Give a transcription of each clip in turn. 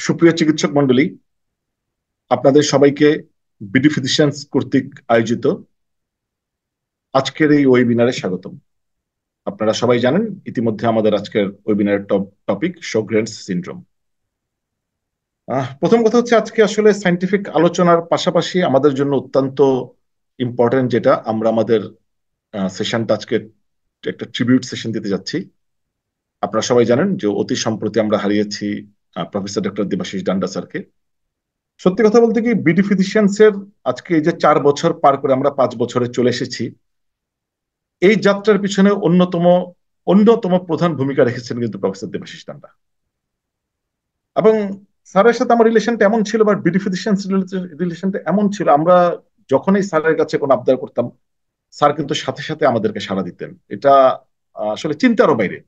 সুপ্রিয় চিকিৎসক মণ্ডলী, আপনাদের সবাইকে বিডি ফিজিশিয়ানস কর্তৃক আয়োজিত আজকের এই ওয়েবিনারে স্বাগতম। আপনারা সবাই জানেন ইতিমধ্যে আমাদের আজকের ওয়েবিনারের টপিক শোগ্রেনস সিনড্রোম। প্রথম কথা হচ্ছে, আজকে আসলে সায়েন্টিফিক আলোচনার পাশাপাশি আমাদের জন্য অত্যন্ত ইম্পর্টেন্ট যেটা আমরা আমাদের সেশনটা আজকে একটা ট্রিবিউট সেশন দিতে যাচ্ছি। আপনারা সবাই জানেন যে অতি সম্প্রতি আমরা হারিয়েছি প্রফেসর ডক্টর দেবাশিস ডান্ডা স্যারকে। সত্যি কথা বলতে কি, বিডি ফিজিশিয়ানস এর আজকে এই যে 4 বছর পার করে আমরা 5 বছরে চলে এসেছি, এই যাত্রার পিছনে অন্যতম অন্যতম প্রধান ভূমিকা রেখেছেন কিন্তু প্রফেসর দেবাশিস ডান্ডা। এবং স্যারের সাথে আমার রিলেশনটা এমন ছিল, বা বিডি ফিজিশিয়ানস রিলেশনটা এমন ছিল, আমরা যখনই স্যারের কাছে কোনো আবদার করতাম, স্যার কিন্তু সাথে সাথে আমাদেরকে সাড়া দিতেন। এটা আসলে চিন্তারও বাইরে।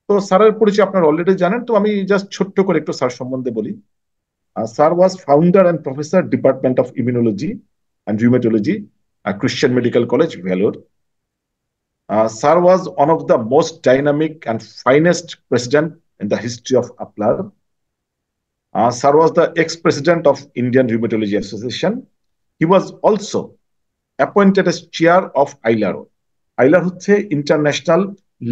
তো স্যারের পরিচয় আপনারা অলরেডি জানেন, তো আমি জাস্ট ছোট্ট করে একটু স্যার সম্বন্ধে বলি। Sir was founder and professor, Department of Immunology and Rheumatology at Christian Medical College, Vellore. Sir was one of the most dynamic and finest president in the history of APLAR. Sir was the ex-president of Indian Rheumatology Association. He was also appointed as chair of ILARO. ILAR হচ্ছে international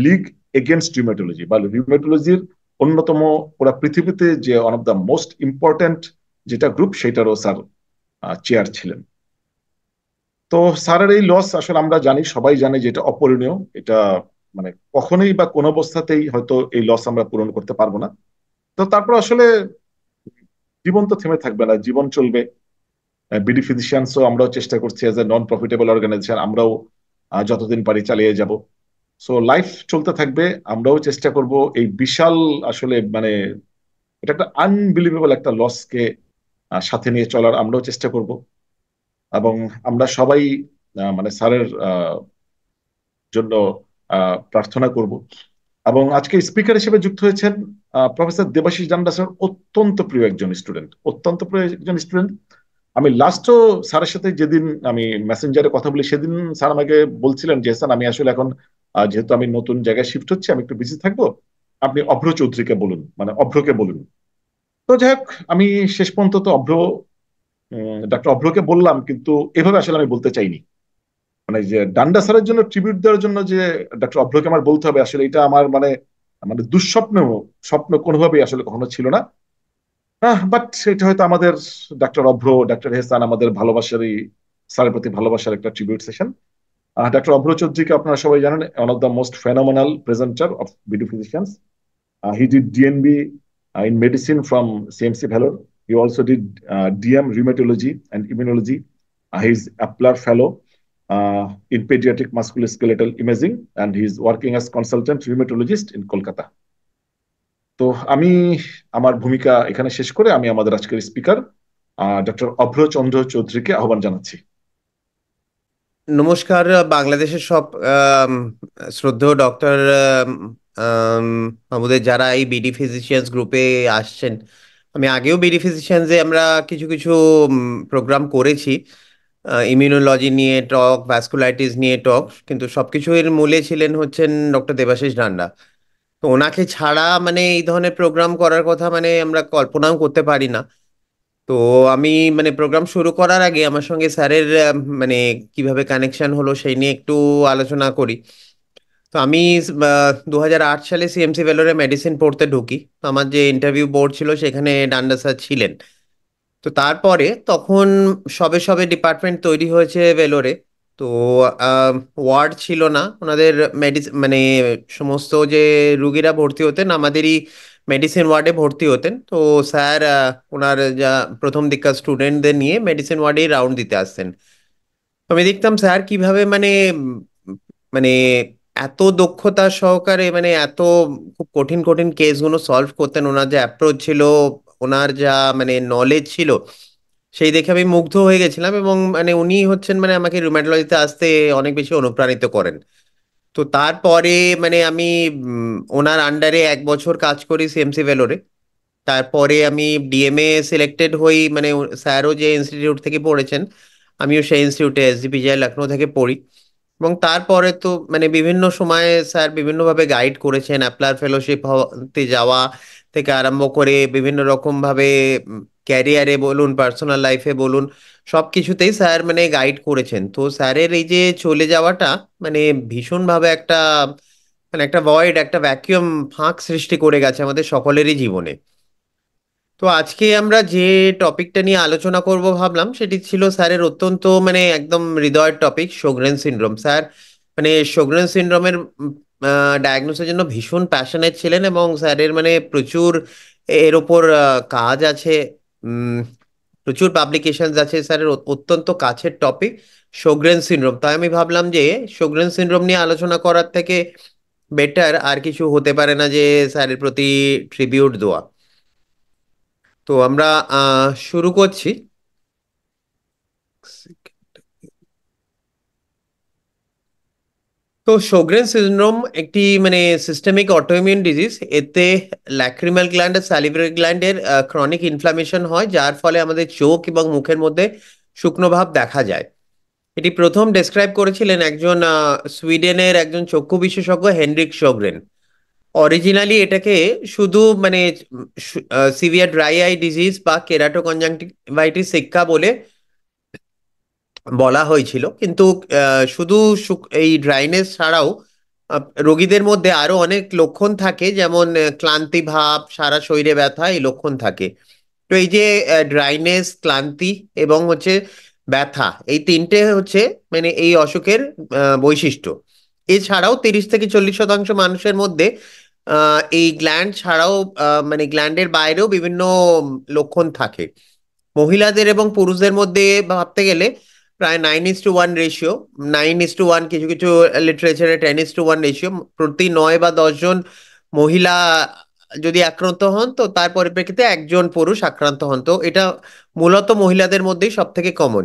league against rheumatology, বা রিউমেটোলজির অন্যতম, পুরা পৃথিবীতে যে one of the most important যেটা group, সেটারও sir chair ছিলেন। তো স্যারের এই লস আসলে আমরা জানি, সবাই জানে যে এটা অপূরণীয়। এটা মানে কখনোই বা কোন অবস্থাতেই হয়তো এই লস আমরা পূরণ করতে পারবো না। তো তারপর আসলে জীবন তো থেমে থাকবে না, জীবন চলবে। বিডি ফিজিশিয়ানসও আমরাও চেষ্টা করছি as a non profitable organisation, আমরাও যতদিন পারি চালিয়ে যাব। সো লাইফ চলতে থাকবে, আমরাও চেষ্টা করব এই বিশাল, আসলে মানে এটা একটা আনবিলিভেবল একটা লসকে সাথে নিয়ে চলার আমরাও চেষ্টা করব। এবং আমরা সবাই মানে স্যারের জন্য প্রার্থনা করব। এবং আজকে স্পিকার হিসেবে যুক্ত হয়েছেন প্রফেসর দেবাশিস ডান্ডা স্যার, অত্যন্ত প্রিয় একজন স্টুডেন্ট, অত্যন্ত প্রিয় একজন স্টুডেন্ট। আমি লাস্টও স্যারের সাথে যেদিন আমি মেসেঞ্জারে কথা বলি, সেদিন স্যার আমাকে বলছিলেন যে স্যার, আমি আসলে এখন যেহেতু আমি নতুন জায়গায় শিফট হচ্ছি, আমি একটু বিজি থাকবো, আপনি অভ্র চৌধুরীকে বলুন, মানে অভ্রকে বলুন। তো যাই হোক, আমি শেষ পর্যন্ত তো ডাক্তার অভ্রকে বললাম, কিন্তু এভাবে আসলে আমি বলতে চাইনি। মানে যে ডান্ডা স্যারের জন্য ট্রিবিউট দেওয়ার জন্য যে ডাক্তার অভ্রকে আমার বলতে হবে, আসলে এটা আমার মানে মানে দুঃস্বপ্ন, স্বপ্ন কোনোভাবেই আসলে কখনো ছিল না। বাট এটা হয়তো আমাদের ডাক্তার অভ্র, ডাক্তার হেসান, আমাদের ভালোবাসারই, স্যারের প্রতি ভালোবাসার একটা ট্রিবিউট সেশন। ডাক্তার অভ্র চৌধুরীকে আপনারা সবাই জানেন, one of the most phenomenal presenter of BD physicians. He did DNB in medicine from CMC Vellore. He also did DM rheumatology and immunology. He's APLAR fellow in pediatric musculoskeletal imaging, and he's working as consultant rheumatologist in Kolkata. তো আমি আমার ভূমিকা এখানে শেষ করে আমি আমাদের আজকের স্পিকার ডক্টর অভ্র চন্দ্র চৌধুরীকে আহ্বান জানাচ্ছি। নমস্কার। বাংলাদেশের সব শ্রদ্ধেয় ডক্টর আমাদের যারা এই বিডি ফিজিশিয়ানস গ্রুপে আসছেন, আমি আগেও বিডি ফিজিশিয়ানসে আমরা কিছু কিছু প্রোগ্রাম করেছি, ইমিউনোলজি নিয়ে টক, ভ্যাসকুলাইটিস নিয়ে টক, কিন্তু সবকিছুর মূলে ছিলেন হচ্ছেন ডক্টর দেবাশিস ডান্ডা। তো ওনাকে ছাড়া মানে এই ধরনের প্রোগ্রাম করার কথা মানে আমরা কল্পনাও করতে পারি না। তো আমি মানে প্রোগ্রাম শুরু করার আগে আমার সঙ্গে স্যারের মানে কিভাবে কানেকশন হলো সেই নিয়ে একটু আলোচনা করি। তো আমি 2008 সালে সিএমসি ভেলোরে মেডিসিন পড়তে ঢুকি। তো আমার যে ইন্টারভিউ বোর্ড ছিল সেখানে ডান্ডা স্যার ছিলেন। তো তারপরে তখন সবে সবে ডিপার্টমেন্ট তৈরি হয়েছে ভেলোরে। তো ওয়ার্ড ছিল না ওনাদের, মেডিসিন মানে সমস্ত যে রুগীরা ভর্তি হতেন আমাদেরই মেডিসিন ওয়ার্ডে ভর্তি হতেন। তো স্যার ওনার যা প্রথম দিককার স্টুডেন্টদের নিয়ে মেডিসিন ওয়ার্ডে রাউন্ড দিতে আসতেন। তো আমি দেখতাম স্যার কিভাবে মানে মানে এত দক্ষতা সহকারে মানে এত খুব কঠিন কঠিন কেসগুলো সলভ করতেন। ওনার যে অ্যাপ্রোচ ছিল, ওনার যা মানে নলেজ ছিল, সেই দেখে আমি মুগ্ধ হয়ে গেছিলাম। এবং মানে উনি হচ্ছেন মানে আমাকে রুম্যাটোলজিতে আসতে অনেক বেশি অনুপ্রাণিত করেন। তো তারপরে মানে আমি ওনার আন্ডারে 1 বছর কাজ করি সিএমসি ভেলোরে। তারপরে আমি ডিএমএ সিলেক্টেড হই, মানে স্যারও যে ইনস্টিটিউট থেকে পড়েছেন আমিও সেই ইনস্টিটিউটে এসডিপিজিআই লখনৌ থেকে পড়ি। এবং তারপরে তো মানে বিভিন্ন সময়ে স্যার বিভিন্নভাবে গাইড করেছেন, অ্যাপ্লার ফেলোশিপ হতে যাওয়া, থেকে আরম্ভ করে বিভিন্ন রকম ভাবে ক্যারিয়ারে বলুন, পার্সোনাল লাইফে বলুন, সবকিছুতেই স্যার মানে গাইড করেছেন। তো স্যারের এই যে চলে যাওয়াটা মানে ভীষণভাবে একটা মানে একটা ভয়েড, একটা ভ্যাকিউম, ফাঁক সৃষ্টি করে গেছে আমাদের সকলেরই জীবনে। তো আজকে আমরা যে টপিকটা নিয়ে আলোচনা করব ভাবলাম সেটি ছিল স্যারের অত্যন্ত মানে একদম হৃদয়ের টপিক, শোগরেন সিনড্রোম। স্যার মানে শোগরেন সিনড্রোমের ডায়াগনোসের জন্য ভীষণ প্যাশনেট ছিলেন, এবং স্যারের মানে প্রচুর এর ওপর কাজ আছে, উম, প্রচুর পাবলিকেশনস আছে। স্যারের অত্যন্ত কাছের টপিক শোগরেন সিনড্রোম। তাই আমি ভাবলাম যে শোগরেন সিনড্রোম নিয়ে আলোচনা করার থেকে বেটার আর কিছু হতে পারে না যে স্যারের প্রতি ট্রিবিউট দেওয়া। তো আমরা শুরু করছি। তো শোগরেন সিনড্রোম একটি মানে সিস্টেমিক অটোইমিউন ডিজিজ। এতে ল্যাক্রিমাল গ্ল্যান্ড আর স্যালিভারি গ্ল্যান্ডের ক্রনিক ইনফ্লামেশন হয়, যার ফলে আমাদের চোখ এবং মুখের মধ্যে শুকনো ভাব দেখা যায়। এটি প্রথম ডেসক্রাইব করেছিলেন একজন সুইডেনের একজন চক্ষু বিশেষজ্ঞ, হেনরিক শোগরেন। অরিজিনালি এটাকে শুধু মানে সিভিয়ার ড্রাই আই ডিজিজ বা কেরাটো কনজাংটিভাইটিস শিক্ষা বলে বলা হয়েছিল, কিন্তু শুধু এই ড্রাইনেস ছাড়াও রোগীদের মধ্যে আরো অনেক লক্ষণ থাকে, যেমন ক্লান্তি ভাব, সারা শরীরে ব্যথা, এই লক্ষণ থাকে। তো এই যে ড্রাইনেস, ক্লান্তি এবং হচ্ছে ব্যথা, এই তিনটে হচ্ছে মানে এই অসুখের বৈশিষ্ট্য। এছাড়াও 30 থেকে 40% মানুষের মধ্যে এই গ্ল্যান্ড ছাড়াও মানে গ্ল্যান্ডের বাইরেও বিভিন্ন লক্ষণ থাকে। মহিলাদের এবং পুরুষদের মধ্যে ভাবতে গেলে প্রায় 9:1 রেশিও, 9:1, কিছু কিছু লিটারেচারে 10:1 রেশিও। প্রতি 9 বা 10 জন মহিলা যদি আক্রান্ত হন, তো তার পরিপ্রেক্ষিতে একজন পুরুষ আক্রান্ত হন। তো এটা মূলত মহিলাদের মধ্যেই সব থেকে কমন।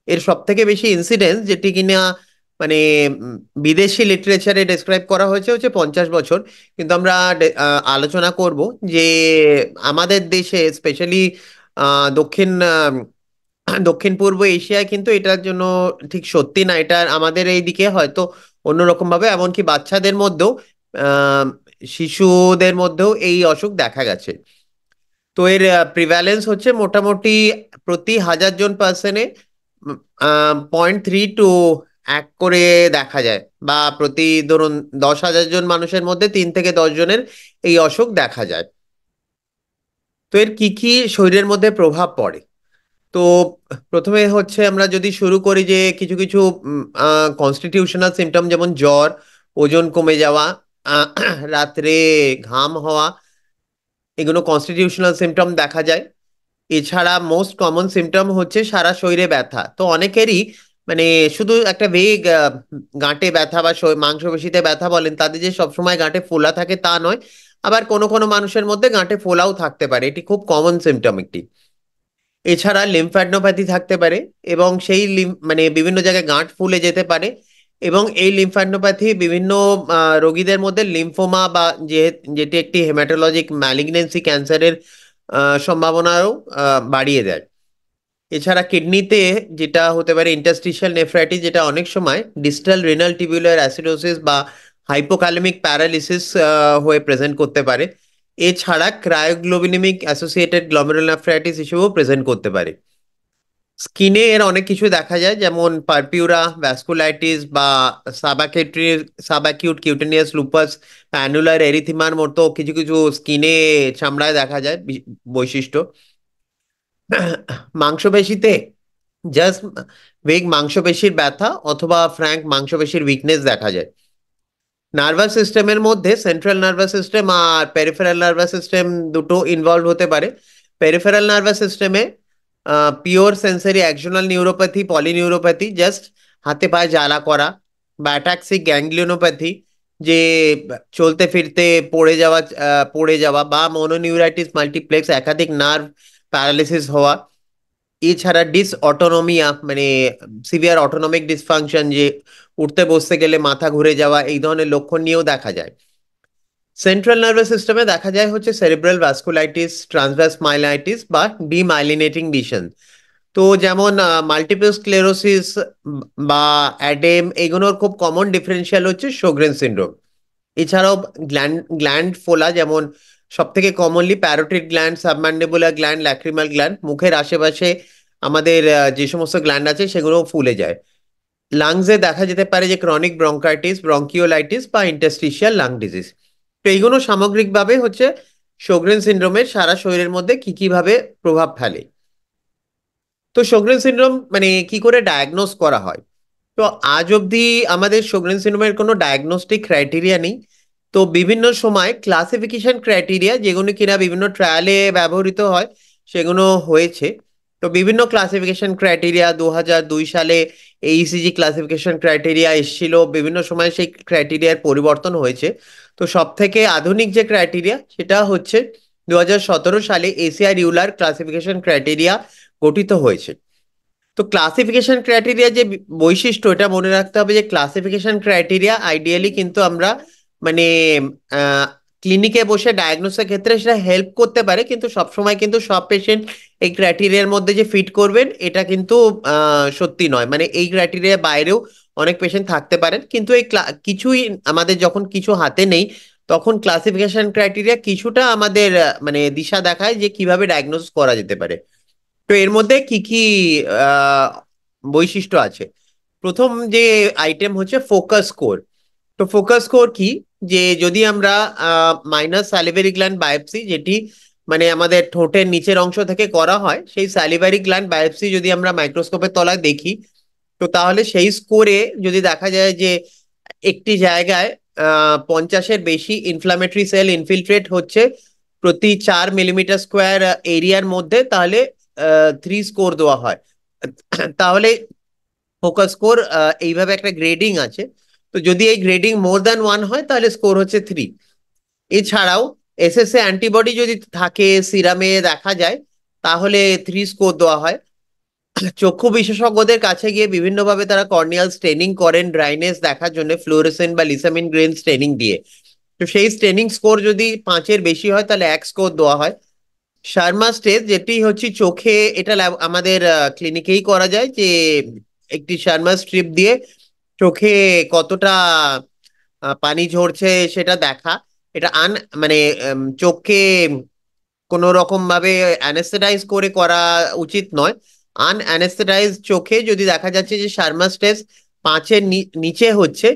এর সব থেকে বেশি ইনসিডেন্স যেটি কিনা মানে উম, বিদেশি লিটারেচারে ডেসক্রাইব করা হয়েছে হচ্ছে 50 বছর। কিন্তু আমরা আলোচনা করব যে আমাদের দেশে স্পেশালি দক্ষিণ দক্ষিণ পূর্ব এশিয়ায় কিন্তু এটার জন্য ঠিক সত্যি না। এটা আমাদের এইদিকে হয়তো অন্যরকম ভাবে, এমনকি বাচ্চাদের মধ্যেও, আহ, শিশুদের মধ্যেও এই অসুখ দেখা গেছে। তো এর প্রিভ্যালেন্স হচ্ছে মোটামুটি প্রতি 1000 জন পার্সনে 0.3 to 1 করে দেখা যায়, বা প্রতি ধরুন 10,000 জন মানুষের মধ্যে 3 থেকে 10 জনের এই অসুখ দেখা যায়। তো এর কি কি শরীরের মধ্যে প্রভাব পড়ে? তো প্রথমে হচ্ছে আমরা যদি শুরু করি যে কিছু কিছু কনস্টিটিউশনাল সিমটম, যেমন জ্বর, ওজন কমে যাওয়া, আহ, রাত্রে ঘাম হওয়া, এগুলো কনস্টিটিউশনাল সিমটম দেখা যায়। এছাড়া মোস্ট কমন সিমটম হচ্ছে সারা শরীরে ব্যথা। তো অনেকেরই মানে শুধু একটা ভেগ গাঁটে ব্যথা বা মাংসপেশিতে ব্যথা বলেন, তাদের যে সবসময় গাঁটে ফোলা থাকে তা নয়। আবার কোনো কোনো মানুষের মধ্যে গাঁটে ফোলাও থাকতে পারে, এটি খুব কমন সিমটম একটি। এছাড়া লিম্ফ্যাডনোপ্যাথি থাকতে পারে, এবং সেই মানে বিভিন্ন জায়গায় গাঁট ফুলে যেতে পারে। এবং এই লিম্ফ্যাডনোপ্যাথি বিভিন্ন রোগীদের মধ্যে লিম্ফোমা বা যেটি একটি হেমাটোলজিক ম্যালিগনেন্সি, ক্যান্সারের সম্ভাবনাও বাড়িয়ে দেয়। এছাড়া কিডনিতে যেটা হতে পারে ইন্টারস্টিশিয়াল নেফ্রাইটিস, যেটা অনেক সময় ডিস্টাল রিনাল টিবিউলার অ্যাসিডোসিস বা হাইপোক্যালেমিক প্যারালিসিস হয়ে প্রেজেন্ট করতে পারে। এছাড়া ক্রায়োগ্লোবিনেমিক অ্যাসোসিয়েটেড গ্লোমেরুলারনেফ্রাইটিস হিসেবেও প্রেজেন্ট করতে পারে। স্কিনে এর অনেক কিছু দেখা যায়, যেমন পারপিউরা, ভ্যাসকুলাইটিস বা সাবাকেটরি সাবাকিউট কিউটেনিয়াস লুপাস, প্যানুলার এরিথিমার মতো কিছু কিছু স্কিনে, চামড়ায় দেখা যায় বৈশিষ্ট্য। মাংসপেশিতে জাস্ট ভেগ মাংসপেশির ব্যথা অথবা ফ্র্যাঙ্ক মাংসপেশির উইকনেস দেখা যায়। নার্ভাস সিস্টেমের মধ্যে সেন্ট্রাল নার্ভাস সিস্টেম আর পেরিফেরাল নার্ভাস সিস্টেম দুটো ইনভলভ হতে পারে। পেরিফেরাল নার্ভাস সিস্টেমে pure sensory axonal neuropathy, polyneuropathy, just হাতে পায়ে জ্বালা করা, বা অ্যাটাক্সিক গ্যাংলিওনোপ্যাথি, যে চলতে ফিরতে পড়ে যাওয়া, বা মনোনিউরাইটিস মাল্টিপ্লেক্স, একাধিক নার্ভ প্যারালিসিস হওয়া। এছাড়া ডিসঅটোনোমিয়া মানে সিভিয়ার অটোনমিক ডিসফাংশন, যে উঠতে বসতে গেলে মাথা ঘুরে যাওয়া, এই ধরনের লক্ষণ নিয়েও দেখা যায়। সেন্ট্রাল নার্ভাস সিস্টেমে দেখা যায় হচ্ছে সেরিব্রাল ভাস্কুলাইটিস, ট্রান্সভার্স মাইলাইটিস বা ডিমাইলিনেটিং লিশন। তো যেমন মাল্টিপল স্ক্লেরোসিস বা অ্যাডেম, এগুলোর খুব কমন ডিফারেন্সিয়াল হচ্ছে শোগরেন সিনড্রোম। এছাড়াও গ্ল্যান্ড ফোলা, যেমন সব থেকে commonly parotid gland, submandibular gland, lacrimal gland, মুখের আশেপাশে আমাদের যে সমস্ত গ্ল্যান্ড আছে সেগুলো ফুলে যায়। লাংসে দেখা যেতে পারে যে ক্রনিক ব্রঙ্কাইটিস, ব্রঙ্কিওলাইটিস বা ইন্টারস্টিশিয়াল লাং ডিজিজ। তো এইগুলো সামগ্রিকভাবে হচ্ছে sjogren সিনড্রোমের সারা শরীরের মধ্যে কি কি ভাবে প্রভাব ফেলে। তো sjogren সিনড্রোম মানে কি করে ডায়াগনোস করা হয়? তো আজ অবধি আমাদের sjogren সিনড্রোমের কোনো ডায়াগনস্টিক ক্রাইটেরিয়া নেই। তো বিভিন্ন সময় ক্লাসিফিকেশন ক্রাইটেরিয়া যেগুলো কিনা বিভিন্ন ট্রায়ালে ব্যবহৃত হয় সেগুলো হয়েছে। তো বিভিন্ন ক্লাসিফিকেশন ক্রাইটেরিয়া 2002 সালে এইসিজি ক্লাসিফিকেশন ক্রাইটেরিয়া এসেছিল, বিভিন্ন সময় সেই ক্রাইটেরিয়ার পরিবর্তন হয়েছে। তো সব থেকে আধুনিক যে ক্রাইটেরিয়া সেটা হচ্ছে 2017 সালে এসিআই ইউলার ক্লাসিফিকেশন ক্রাইটেরিয়া গঠিত হয়েছে। তো ক্লাসিফিকেশন ক্রাইটেরিয়া যে বৈশিষ্ট্য, এটা মনে রাখতে হবে যে ক্লাসিফিকেশন ক্রাইটেরিয়া আইডিয়ালি কিন্তু আমরা মানে ক্লিনিকে বসে ডায়াগনোসের ক্ষেত্রে সেটা হেল্প করতে পারে, কিন্তু সবসময় কিন্তু সব পেশেন্ট এই ক্রাইটেরিয়ার মধ্যে যে ফিট করবেন এটা কিন্তু সত্যি নয়। মানে এই ক্রাইটেরিয়ার বাইরেও অনেক পেশেন্ট থাকতে পারেন, কিন্তু এই কিছুই আমাদের যখন কিছু হাতে নেই তখন ক্লাসিফিকেশন ক্রাইটেরিয়া কিছুটা আমাদের মানে দিশা দেখায় যে কিভাবে ডায়াগনোস করা যেতে পারে। তো এর মধ্যে কি কি আহ, বৈশিষ্ট্য আছে? প্রথম যে আইটেম হচ্ছে ফোকাস স্কোর। তো ফোকাস স্কোর কি, যে যদি আমরা মাইনাস স্যালিভারি গ্ল্যান্ড বায়োপসি, যেটি মানে আমাদের ঠোঁটের নিচের অংশ থেকে করা হয়, সেই স্যালিভারি গ্ল্যান্ড বায়োপসি যদি আমরা মাইক্রোস্কোপের তলায় দেখি, তো তাহলে সেই স্কোরে যদি দেখা যায় যে একটি জায়গায় 50-এর বেশি ইনফ্লামেটরি সেল ইনফিলট্রেট হচ্ছে প্রতি 4 মিলিমিটার স্কোয়ার এরিয়ার মধ্যে, তাহলে 3 স্কোর দেওয়া হয়। তাহলে ফোকাস স্কোর এইভাবে একটা গ্রেডিং আছে। তো যদি এই গ্রেডিং মোর দ্যান 1 হয় তাহলে স্কোর হচ্ছে 3। এছাড়াও এসএসএ অ্যান্টিবডি যদি থাকে সিরামে দেখা যায় তাহলে 3 স্কোর দেওয়া হয়। চক্ষু বিশেষজ্ঞদের কাছে গিয়ে বিভিন্নভাবে তারা কর্নিয়াল স্টেনিং করেন ড্রাইনেস দেখার জন্য ফ্লুorescent বা লিসামিন গ্রেন স্টেনিং দিয়ে। তো সেই স্টেনিং স্কোর যদি 5-এর বেশি হয় তাহলে 1 স্কোর দেওয়া হয়। শার্মা স্টেজ, যেটি হচ্ছে চোখে, এটা আমাদের ক্লিনিকেই করা যায়, যে একটি শার্মা স্ট্রিপ দিয়ে চোখে কতটা পানি ঝরছে সেটা দেখা। এটা মানে চোখকে কোনো রকম ভাবে অ্যানেস্থেটাইজ করে করা উচিত নয়। আনঅ্যানেস্থেটাইজ চোখে যদি দেখা যাচ্ছে যে শার্মা স্টেজ 5-এর নিচে হচ্ছে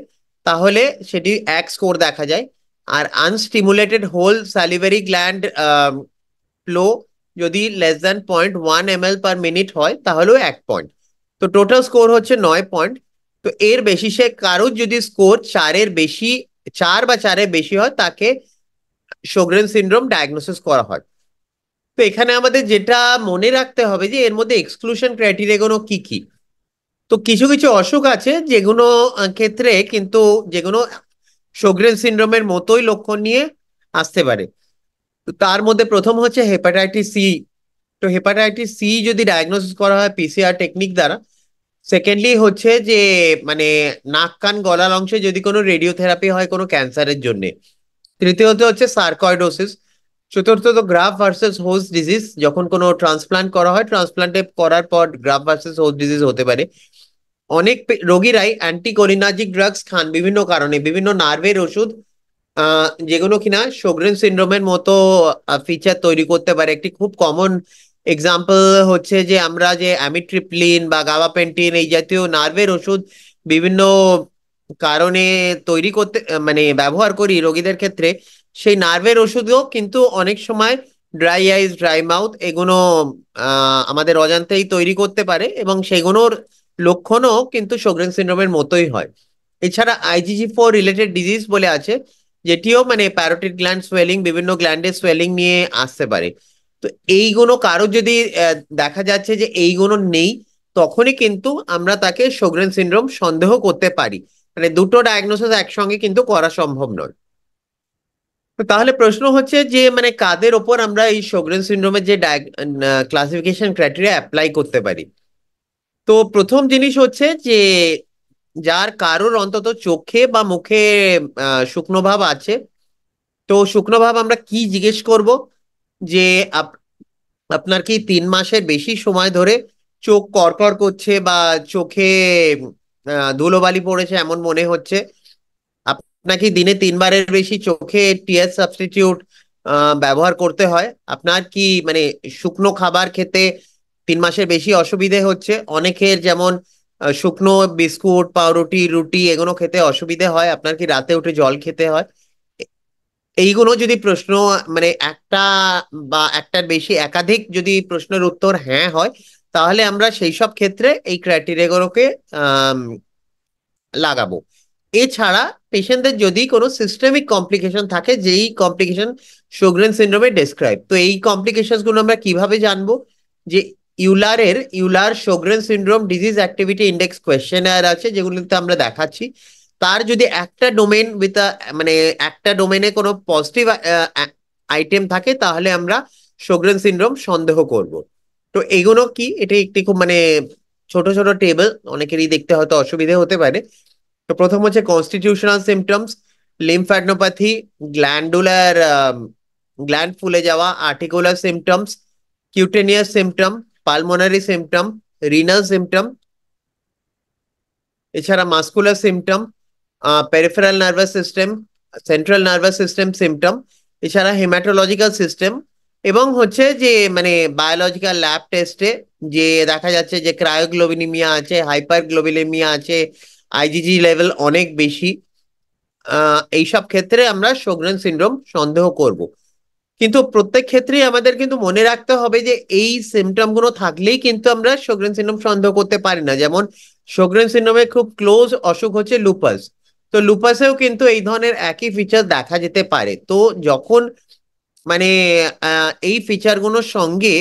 তাহলে সেটি 1 স্কোর দেখা যায়। আর আনস্টিমুলেটেড হোল স্যালিভারি গ্ল্যান্ড ফ্লো যদি less than 0.1 ml/minute হয় তাহলেও 1 পয়েন্ট। তো টোটাল স্কোর হচ্ছে 9 পয়েন্ট। তো এর বেশিসে কারোর যদি স্কোর 4-এর বেশি, 4 বা 4-এর বেশি হয় তাকে sjogren সিনড্রোম ডায়াগনোসিস করা হয়। তো এখানে আমাদের যেটা মনে রাখতে হবে যে এর মধ্যে এক্সক্লুশন ক্রাইটেরিয়া গুলো কি কি। তো কিছু কিছু অসুখ আছে যেগুলো ক্ষেত্রে কিন্তু যেগুলো sjogren সিনড্রোমের মতোই লক্ষণ নিয়ে আসতে পারে। তো তার মধ্যে প্রথম হচ্ছে হেপাটাইটিস সি। তো হেপাটাইটিস সি যদি ডায়াগনোসিস করা হয় পিসিআর টেকনিক দ্বারা। সেকেন্ডলি হচ্ছে যে মানে নাক কান গলার অংশে যদি কোনো রেডিওথেরাপি হয় কোনো ক্যান্সারের জন্য। তৃতীয়ত হচ্ছে সার্কয়েডোসিস। চতুর্থত গ্রাফ ভার্সেস হোস্ট ডিজিজ, যখন কোনো ট্রান্সপ্লান্ট করা হয় ট্রান্সপ্লান্টে করার পর গ্রাফ ভার্সেস হোস্ট ডিজিজ হতে পারে। অনেক রোগীরাই অ্যান্টিকোলিনার্জিক ড্রাগস খান বিভিন্ন কারণে, বিভিন্ন নার্ভের ওষুধ যেগুলো কিনা sjogren সিনড্রোমের মতো ফিচার তৈরি করতে পারে। একটি খুব কমন এক্সাম্পল হচ্ছে যে আমরা যে অ্যামিট্রিপ্লিন বা গাবাপেন্টিন এই জাতীয় নার্ভের ওষুধ বিভিন্ন কারণে তৈরি করতে মানে ব্যবহার করি রোগীদের ক্ষেত্রে, সেই নার্ভের ওষুধও কিন্তু অনেক সময় ড্রাই আইস, ড্রাই মাউথ এগুলো আমাদের অজান্তেই তৈরি করতে পারে, এবং সেগুলোর লক্ষণও কিন্তু sjogren সিনড্রোমের মতোই হয়। এছাড়া IgG4 রিলেটেড ডিজিজ বলে আছে, যেটিও মানে প্যারোটিড গ্ল্যান্ড সোয়েলিং, বিভিন্ন গ্ল্যান্ডের সোয়েলিং নিয়ে আসতে পারে। তো এইগুলো কারো যদি দেখা যাচ্ছে যে এইগুলো নেই, তখনই কিন্তু আমরা তাকে sjogren সিনড্রোম সন্দেহ করতে পারি। মানে দুটো ডায়াগনোসিস একসঙ্গে কিন্তু করা সম্ভব নয়। তো তাহলে প্রশ্ন হচ্ছে যে মানে কাদের ওপর আমরা এই sjogren সিনড্রোমের যে ক্লাসিফিকেশন ক্রাইটেরিয়া অ্যাপ্লাই করতে পারি। তো প্রথম জিনিস হচ্ছে যে যার কারোর অন্তত চোখে বা মুখে শুকনো ভাব আছে। তো শুকনো ভাব আমরা কি জিজ্ঞেস করব, যে আপনার কি 3 মাসের বেশি সময় ধরে চোখ করকর করছে বা চোখে ধুলোবালি পড়েছে এমন মনে হচ্ছে? আপনার কি দিনে 3 বারের বেশি চোখে টিয়ার সাবস্টিটিউট ব্যবহার করতে হয়। আপনার কি মানে শুকনো খাবার খেতে 3 মাসের বেশি অসুবিধে হচ্ছে, অনেকের যেমন শুকনো বিস্কুট, পাউরুটি, রুটি এগুলো খেতে অসুবিধে হয়, আপনার কি রাতে উঠে জল খেতে হয়, এইগুলো যদি প্রশ্ন মানে একটা বা একটার বেশি একাধিক যদি প্রশ্নের উত্তর হ্যাঁ হয়, তাহলে আমরা সেই সব ক্ষেত্রে এই ক্রাইটেরিয়াগুলোকে লাগাবো। এছাড়া পেশেন্টদের যদি কোনো সিস্টেমিক কমপ্লিকেশন থাকে, যেই কমপ্লিকেশন sjogren সিন্ড্রোমে ডেসক্রাইব, তো এই কমপ্লিকেশন গুলো আমরা কিভাবে জানবো? যে EULAR sjogren syndrome disease activity index questionnaire আছে, যেগুলোতে আমরা দেখাচ্ছি তার যদি একটা ডোমেন উইথ মানে একটা ডোমেনে কোনো পজিটিভ আইটেম থাকে, তাহলে আমরা sjogren সিন্ড্রোম সন্দেহ করব। তো এগুলো কি, এটা একটি খুব মানে ছোট ছোট টেবিল, অনেকেরই দেখতে হয়তো অসুবিধে হতে পারে। তো প্রথম হচ্ছে constitutional symptoms, lymphadenopathy, glandular gland ফুলে যাওয়া, articular symptoms, cutaneous symptom, pulmonary symptom, renal symptom, এছাড়া muscular symptom, peripheral nervous system, central nervous system symptom, এছাড়া হেমাটোলজিক্যাল সিস্টেম, এবং হচ্ছে যে মানে বায়োলজিক্যাল ল্যাব টেস্টে যে দেখা যাচ্ছে যে ক্রায়োগ্লোবিনিমিয়া আছে, হাইপারগ্লোবিলেমিয়া আছে, আইজিজি লেভেল অনেক বেশি, এইসব ক্ষেত্রে আমরা sjogren সিন্ড্রোম সন্দেহ করব। কিন্তু প্রত্যেক ক্ষেত্রেই আমাদের কিন্তু মনে রাখতে হবে যে এই সিমটম গুলো থাকলেই কিন্তু আমরা sjogren সিন্ড্রোম সন্দেহ করতে পারি না। যেমন sjogren সিন্ড্রোমের খুব ক্লোজ অসুখ হচ্ছে লুপাস, তো লুপাসেও কিন্তু এই ধরনের একই ফিচার দেখা যেতে পারে। তো যখন মানে এই ফিচার গুলোর সঙ্গে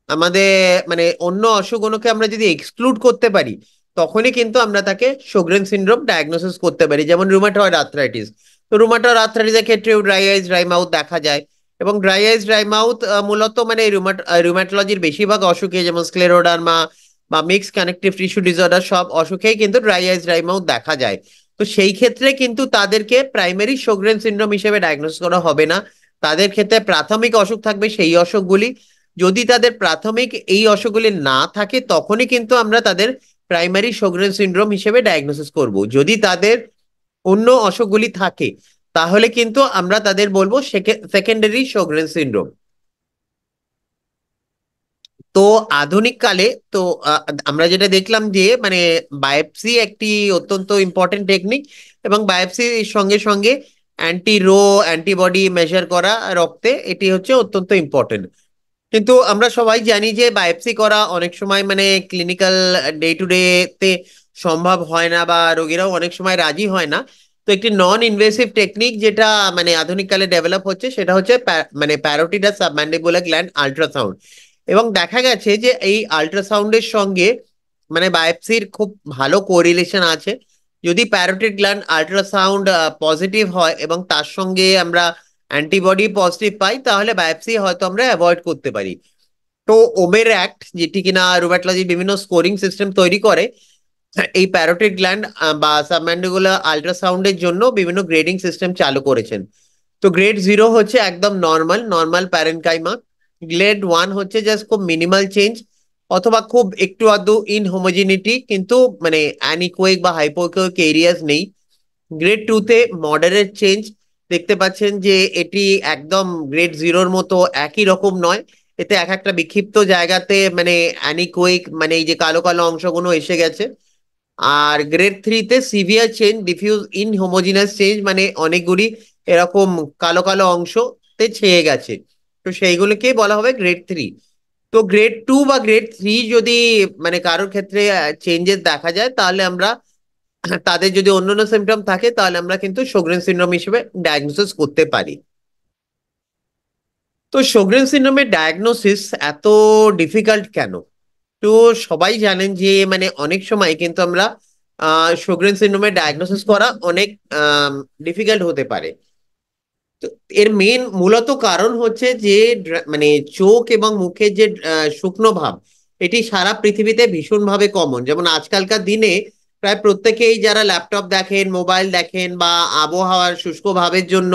আমাদের মানে অন্য অসুখগুলোকে আমরা যদি এক্সক্লুড করতে পারি, তখনই কিন্তু আমরা তাকে sjogren সিন্ড্রোম ডায়াগনোসিস করতে পারি। যেমন রুমাটয়েড আর্থ্রাইটিস, তো রুমাটয়েড আর্থ্রাইটিসের ক্ষেত্রেও ড্রাই আইস ড্রাই মাউথ দেখা যায়, এবং ড্রাই আইস ড্রাই মাউথ মূলত মানে রুমাটোলজির বেশিরভাগ অসুখে, যেমন স্ক্লেরোডার্মা বা মিক্স কানেকটিভ টিস্যু ডিসঅর্ডার, সব অসুখেই কিন্তু ড্রাই আইস ড্রাই মাউথ দেখা যায়। তো সেই ক্ষেত্রে কিন্তু তাদেরকে প্রাইমারি sjogren সিন্ড্রোম হিসেবে ডায়াগনোসিস করা হবে না, তাদের ক্ষেত্রে প্রাথমিক অসুখ থাকবে সেই অসুখগুলি। যদি তাদের প্রাথমিক এই অসুখগুলি না থাকে, তখনই কিন্তু আমরা তাদের প্রাইমারি sjogren সিন্ড্রোম হিসেবে ডায়াগনোসিস করব। যদি তাদের অন্য অসুখগুলি থাকে, তাহলে কিন্তু আমরা তাদের বলবো সেকেন্ডারি sjogren সিন্ড্রোম। তো আধুনিক কালে তো আহ, আমরা যেটা দেখলাম যে মানে বায়োপসি একটি অত্যন্ত ইম্পর্টেন্ট টেকনিক, এবং বায়োপসির সঙ্গে সঙ্গে অ্যান্টিবডি মেজার করা রক্তে, এটি হচ্ছে অত্যন্ত ইম্পর্টেন্ট। কিন্তু আমরা সবাই জানি যে বায়োপসি করা অনেক সময় মানে ক্লিনিক্যাল ডে টু ডে তে সম্ভব হয় না, বা রোগীরাও অনেক সময় রাজি হয় না। তো একটি নন ইনভেসিভ টেকনিক যেটা মানে আধুনিক কালে ডেভেলপ হচ্ছে, সেটা হচ্ছে মানে প্যারোটিড সাবম্যান্ডিবুলার গ্ল্যান্ড আল্ট্রাসাউন্ড। এবং দেখা গেছে যে এই আল্ট্রাসাউন্ডের সঙ্গে মানে বায়োপসির খুব ভালো কোরিলেশন আছে। যদি প্যারোটিড গ্ল্যান্ড আল্ট্রাসাউন্ড পজিটিভ হয় এবং তার সঙ্গে আমরা অ্যান্টিবডি পজিটিভ পাই, তাহলে বায়োপসি হয়তো আমরা অ্যাভয়েড করতে পারি। তো ওমের অ্যাক্ট, যেটি কিনা রুম্যাটোলজির বিভিন্ন স্কোরিং সিস্টেম তৈরি করে, এই প্যারোটিড গ্ল্যান্ড বা সাবম্যান্ডিবুলার আল্ট্রাসাউন্ডের জন্য বিভিন্ন গ্রেডিং সিস্টেম চালু করেছেন। তো গ্রেড 0 হচ্ছে একদম নর্মাল নর্মাল প্যারেনকাইমা, গ্রেড 1 হচ্ছে জাস্ট খুব মিনিমাল চেঞ্জ অথবা খুব একটু আধটু ইনহোমোজিনিটি, কিন্তু মানে অ্যানিকোয়েক বা হাইপোইক এরিয়াস নেই। গ্রেড 2 তে মডারেট চেঞ্জ দেখতে পাচ্ছেন, যে এটি একদম গ্রেড 0-র মতো একই রকম নয়, এতে এক একটা বিক্ষিপ্ত জায়গাতে মানে অ্যানিকোয়েক মানে এই যে কালো কালো অংশগুলো এসে গেছে। আর গ্রেড 3-তে severe change, diffuse inhomogeneous change, মানে অনেকগুলি এরকম কালো কালো অংশতে ছেয়ে গেছে, তো সেইগুলোকেই বলা হবে গ্রেড 3। তো গ্রেড 2 বা গ্রেড 3 যদি মানে কারোর ক্ষেত্রে চেঞ্জেস দেখা যায়, তাহলে আমরা তাদের যদি অন্যান্য সিমটম থাকে, তাহলে আমরা কিন্তু sjogren সিনড্রোম হিসেবে ডায়াগনোসিস করতে পারি। তো sjogren সিনড্রোমের ডায়াগনোসিস এত ডিফিকাল্ট কেন? তো সবাই জানেন যে মানে অনেক সময় কিন্তু আমরা sjogren সিনড্রোমের ডায়াগনোসিস করা অনেক ডিফিকাল্ট হতে পারে। তো এর মেন মূলত কারণ হচ্ছে যে মানে চোখ এবং মুখের যে শুকনো ভাব, এটি সারা পৃথিবীতে ভীষণভাবে কমন। যেমন আজকালকার দিনে প্রায় প্রত্যেকেই যারা ল্যাপটপ দেখেন, মোবাইল দেখেন, বা আবহাওয়ার শুষ্ক ভাবের জন্য,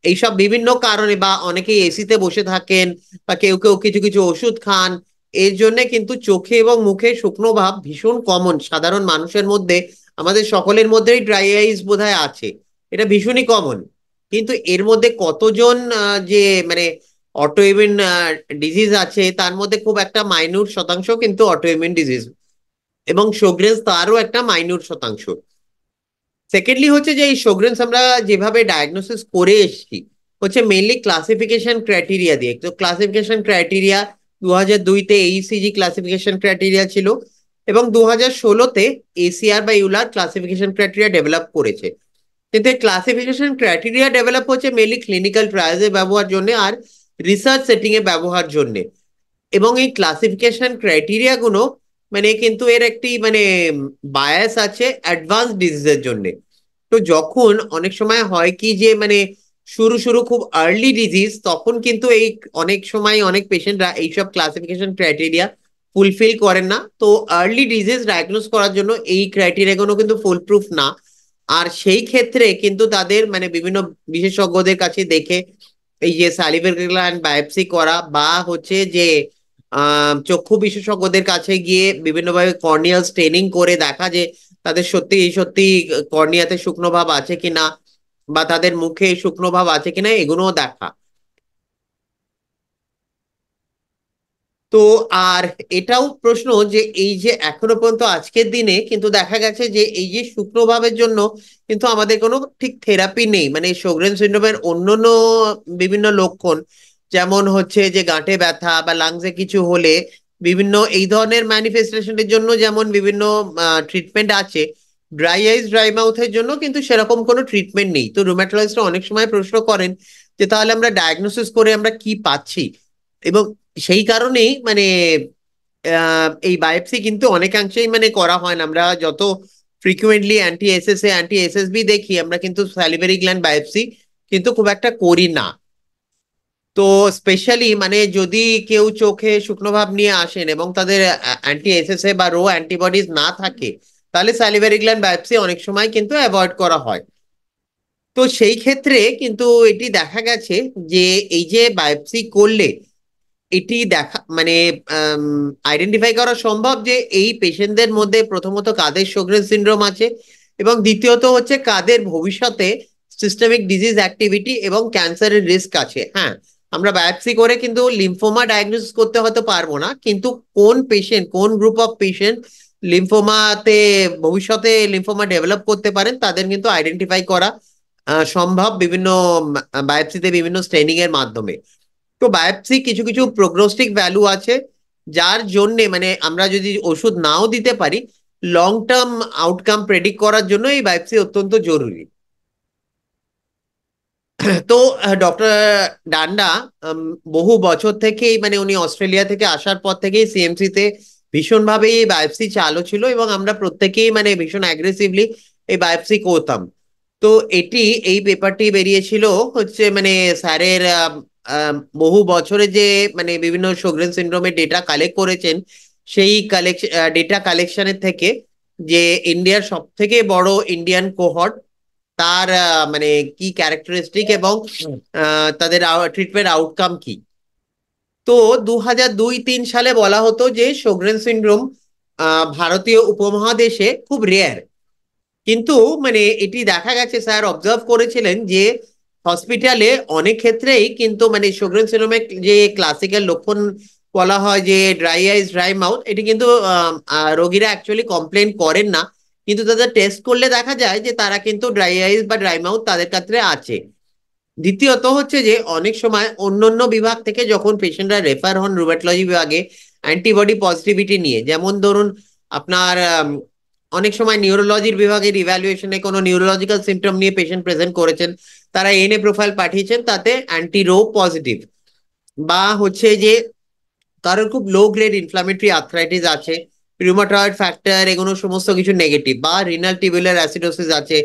এইসব বিভিন্ন কারণে, বা অনেকেই এসিতে বসে থাকেন, বা কেউ কেউ কিছু কিছু ওষুধ খান, এর জন্য কিন্তু চোখে এবং মুখে শুকনো ভাব ভীষণ কমন সাধারণ মানুষের মধ্যে। আমাদের সকলের মধ্যেই ড্রাই আইস বোধহয় আছে, এটা ভীষণই কমন। কিন্তু এর মধ্যে কতজন যে মানে অটোইমিউন ডিজিজ আছে, তার মধ্যে খুব একটা মাইনূর শতাংশ কিন্তু অটোইমিউন ডিজিজ, এবং শোগ্রেন্স তারও একটা মাইনূর শতাংশ। সেকেন্ডলি হচ্ছে যে এই শোগ্রেন্স আমরা যেভাবে ডায়াগনোসিস করে এসেছি হচ্ছে মেইনলি ক্লাসিফিকেশন ক্রাইটেরিয়া দিয়ে। তো ক্লাসিফিকেশন ক্রাইটেরিয়া 2002-তে এইসিজি ক্লাসিফিকেশন ক্রাইটেরিয়া ছিল, এবং 2016-তে এসিআর বা ইউলার ক্লাসিফিকেশন ক্রাইটেরিয়া ডেভেলপ করেছে। কিন্তু এই ক্লাসিফিকেশন ক্রাইটেরিয়া ডেভেলপ হচ্ছে মেইনলি ক্লিনিক্যাল ট্রায়ালসে ব্যবহার জন্য আর রিসার্চ সেটিং এ ব্যবহার জন্য। এবং এই ক্লাসিফিকেশন ক্রাইটেরিয়া গুলো মানে কিন্তু এর একটি মানে বায়াস আছে অ্যাডভান্স ডিজিজের জন্য। তো যখন অনেক সময় হয় কি যে মানে শুরু শুরু খুব আর্লি ডিজিজ, তখন কিন্তু এই অনেক সময় অনেক পেশেন্টরা এইসব ক্লাসিফিকেশন ক্রাইটেরিয়া ফুলফিল করেন না। তো আর্লি ডিজিজ ডায়াগনোস করার জন্য এই ক্রাইটেরিয়াগুলো কিন্তু ফুল প্রুফ না। আর সেই ক্ষেত্রে কিন্তু তাদের মানে বিভিন্ন বিশেষজ্ঞদের কাছে দেখে এই যে স্যালিভারি গ্ল্যান্ড বায়োপসি করা, বা হচ্ছে যে চক্ষু বিশেষজ্ঞদের কাছে গিয়ে বিভিন্নভাবে কর্নিয়াল স্টেনিং করে দেখা যে তাদের সত্যি সত্যি কর্নিয়াতে শুকনো ভাব আছে কিনা, বা তাদের মুখে শুকনো ভাব আছে কিনা, এগুলোও দেখা। তো আর এটাও প্রশ্ন যে এই যে এখনো পর্যন্ত আজকের দিনে কিন্তু দেখা গেছে যে এই যে শুকনো ভাবের জন্য কিন্তু আমাদের কোনো ঠিক থেরাপি নেই। মানে শোগ্রেন সিনড্রোমের অন্যান্য বিভিন্ন লক্ষণ, যেমন হচ্ছে যে গাঁটে ব্যথা বা লাংসে কিছু হলে বিভিন্ন এই ধরনের ম্যানিফেস্টেশনের জন্য যেমন বিভিন্ন ট্রিটমেন্ট আছে, ড্রাই আইস ড্রাই মাউথের জন্য কিন্তু সেরকম কোনো ট্রিটমেন্ট নেই। তো রুম্যাটোলজিস্টরা অনেক সময় প্রশ্ন করেন যে তাহলে আমরা ডায়াগনোসিস করে আমরা কি পাচ্ছি। এবং সেই কারণেই মানে এই বায়োপসি কিন্তু অনেকাংশেই মানে করা হয় না। আমরা যত frequently anti SSA anti SSB দেখি, আমরা কিন্তু স্যালিভারি গ্ল্যান্ড বায়োপসি কিন্তু খুব একটা করি না। তো স্পেশালি মানে যদি কেউ চোখে শুকনো ভাব নিয়ে আসেন এবং তাদের অ্যান্টি এসএসএ বা রো অ্যান্টিবডিজ না থাকে, তাহলে স্যালিভারি গ্ল্যান্ড বায়োপসি অনেক সময় কিন্তু অ্যাভয়েড করা হয়। তো সেই ক্ষেত্রে কিন্তু এটি দেখা গেছে যে এই যে বায়োপসি করলে এটি দেখা মানে আইডেন্টিফাই করা সম্ভব যে এই পেশেন্টদের মধ্যে প্রথমত কাদের শোগ্রেন সিনড্রোম আছে, এবং দ্বিতীয়ত হচ্ছে কাদের ভবিষ্যতে সিস্টেমিক ডিজিজ অ্যাক্টিভিটি এবং ক্যান্সারের রিস্ক আছে। হ্যাঁ, আমরা বায়োপসি করে কিন্তু লিম্ফোমা ডায়াগনোসিস করতে হয়তো পারবো না, কিন্তু কোন পেশেন্ট, কোন গ্রুপ অফ পেশেন্ট লিম্ফোমাতে ভবিষ্যতে লিম্ফোমা ডেভেলপ করতে পারেন তাদের কিন্তু আইডেন্টিফাই করা সম্ভব বিভিন্ন বায়োপসিতে বিভিন্ন স্টেনিং এর মাধ্যমে। তো বায়োপসি কিছু কিছু প্রোগনোস্টিক ভ্যালু আছে, যার জন্যে মানে আমরা যদি ওষুধ নাও দিতে পারি, লং টার্ম আউটকাম প্রেডিক্ট করার জন্য এই বায়োপসি অত্যন্ত জরুরি। তো ডক্টর ডান্ডা বহু বছর থেকেই মানে উনি অস্ট্রেলিয়া থেকে আসার পর থেকেই সিএমসি তে ভীষণভাবে এই বায়োপসি চালু ছিল, এবং আমরা প্রত্যেকেই মানে ভীষণ অ্যাগ্রেসিভলি এই বায়োপসি করতাম। তো এটি এই পেপারটি বেরিয়েছিল হচ্ছে মানে স্যারের বহু বছরে যে মানে বিভিন্ন শোগ্রেন সিনড্রোমের ডেটা কালেক্ট করেছেন, সেই ডেটা কালেকশনের থেকে যে ইন্ডিয়ার সব থেকে বড় ইন্ডিয়ান কোহর্ট, তার মানে কি ক্যারেক্টারিস্টিক এবং তাদের ট্রিটমেন্ট আউটকাম কি। তো 2002-03 সালে বলা হতো যে শোগ্রেন সিনড্রোম ভারতীয় উপমহাদেশে খুব রেয়ার। কিন্তু মানে এটি দেখা গেছে, স্যার অবজার্ভ করেছিলেন যে হসপিটালে অনেক ক্ষেত্রেই কিন্তু মানে শোগ্রেন সিনড্রোমের যে ক্লাসিক্যাল লক্ষণ বলা হয় যে ড্রাই আইস ড্রাই মাউথ, এটি কিন্তু রোগীরা অ্যাকচুয়ালি কমপ্লেন করেন না, কিন্তু তাদের টেস্ট করলে দেখা যায় যে তারা কিন্তু ড্রাই আইস বা ড্রাই মাউথ তাদের ক্ষেত্রে আছে। দ্বিতীয়ত হচ্ছে যে অনেক সময় অন্যান্য বিভাগ থেকে যখন পেশেন্টরা রেফার হন রুমেটোলজি বিভাগে অ্যান্টিবডি পজিটিভিটি নিয়ে, যেমন ধরুন আপনার অনেক সময় নিউরোলজির বিভাগের ইভ্যালুয়েশনে কোনো নিউরোলজিক্যাল সিমটম নিয়ে পেশেন্ট প্রেজেন্ট করেছেন, তারা এনএ প্রোফাইল পাঠিয়েছেন তাতে অ্যান্টি রো পজিটিভ, বা হচ্ছে যে কারোর খুব লো গ্রেড ইনফ্লামেটরি আর্থ্রাইটিস আছে, রিউমাটয়েড ফ্যাক্টর, এগুলো সমস্ত কিছু নেগেটিভ, বা রিনাল টিউবুলার অ্যাসিডোসিস আছে,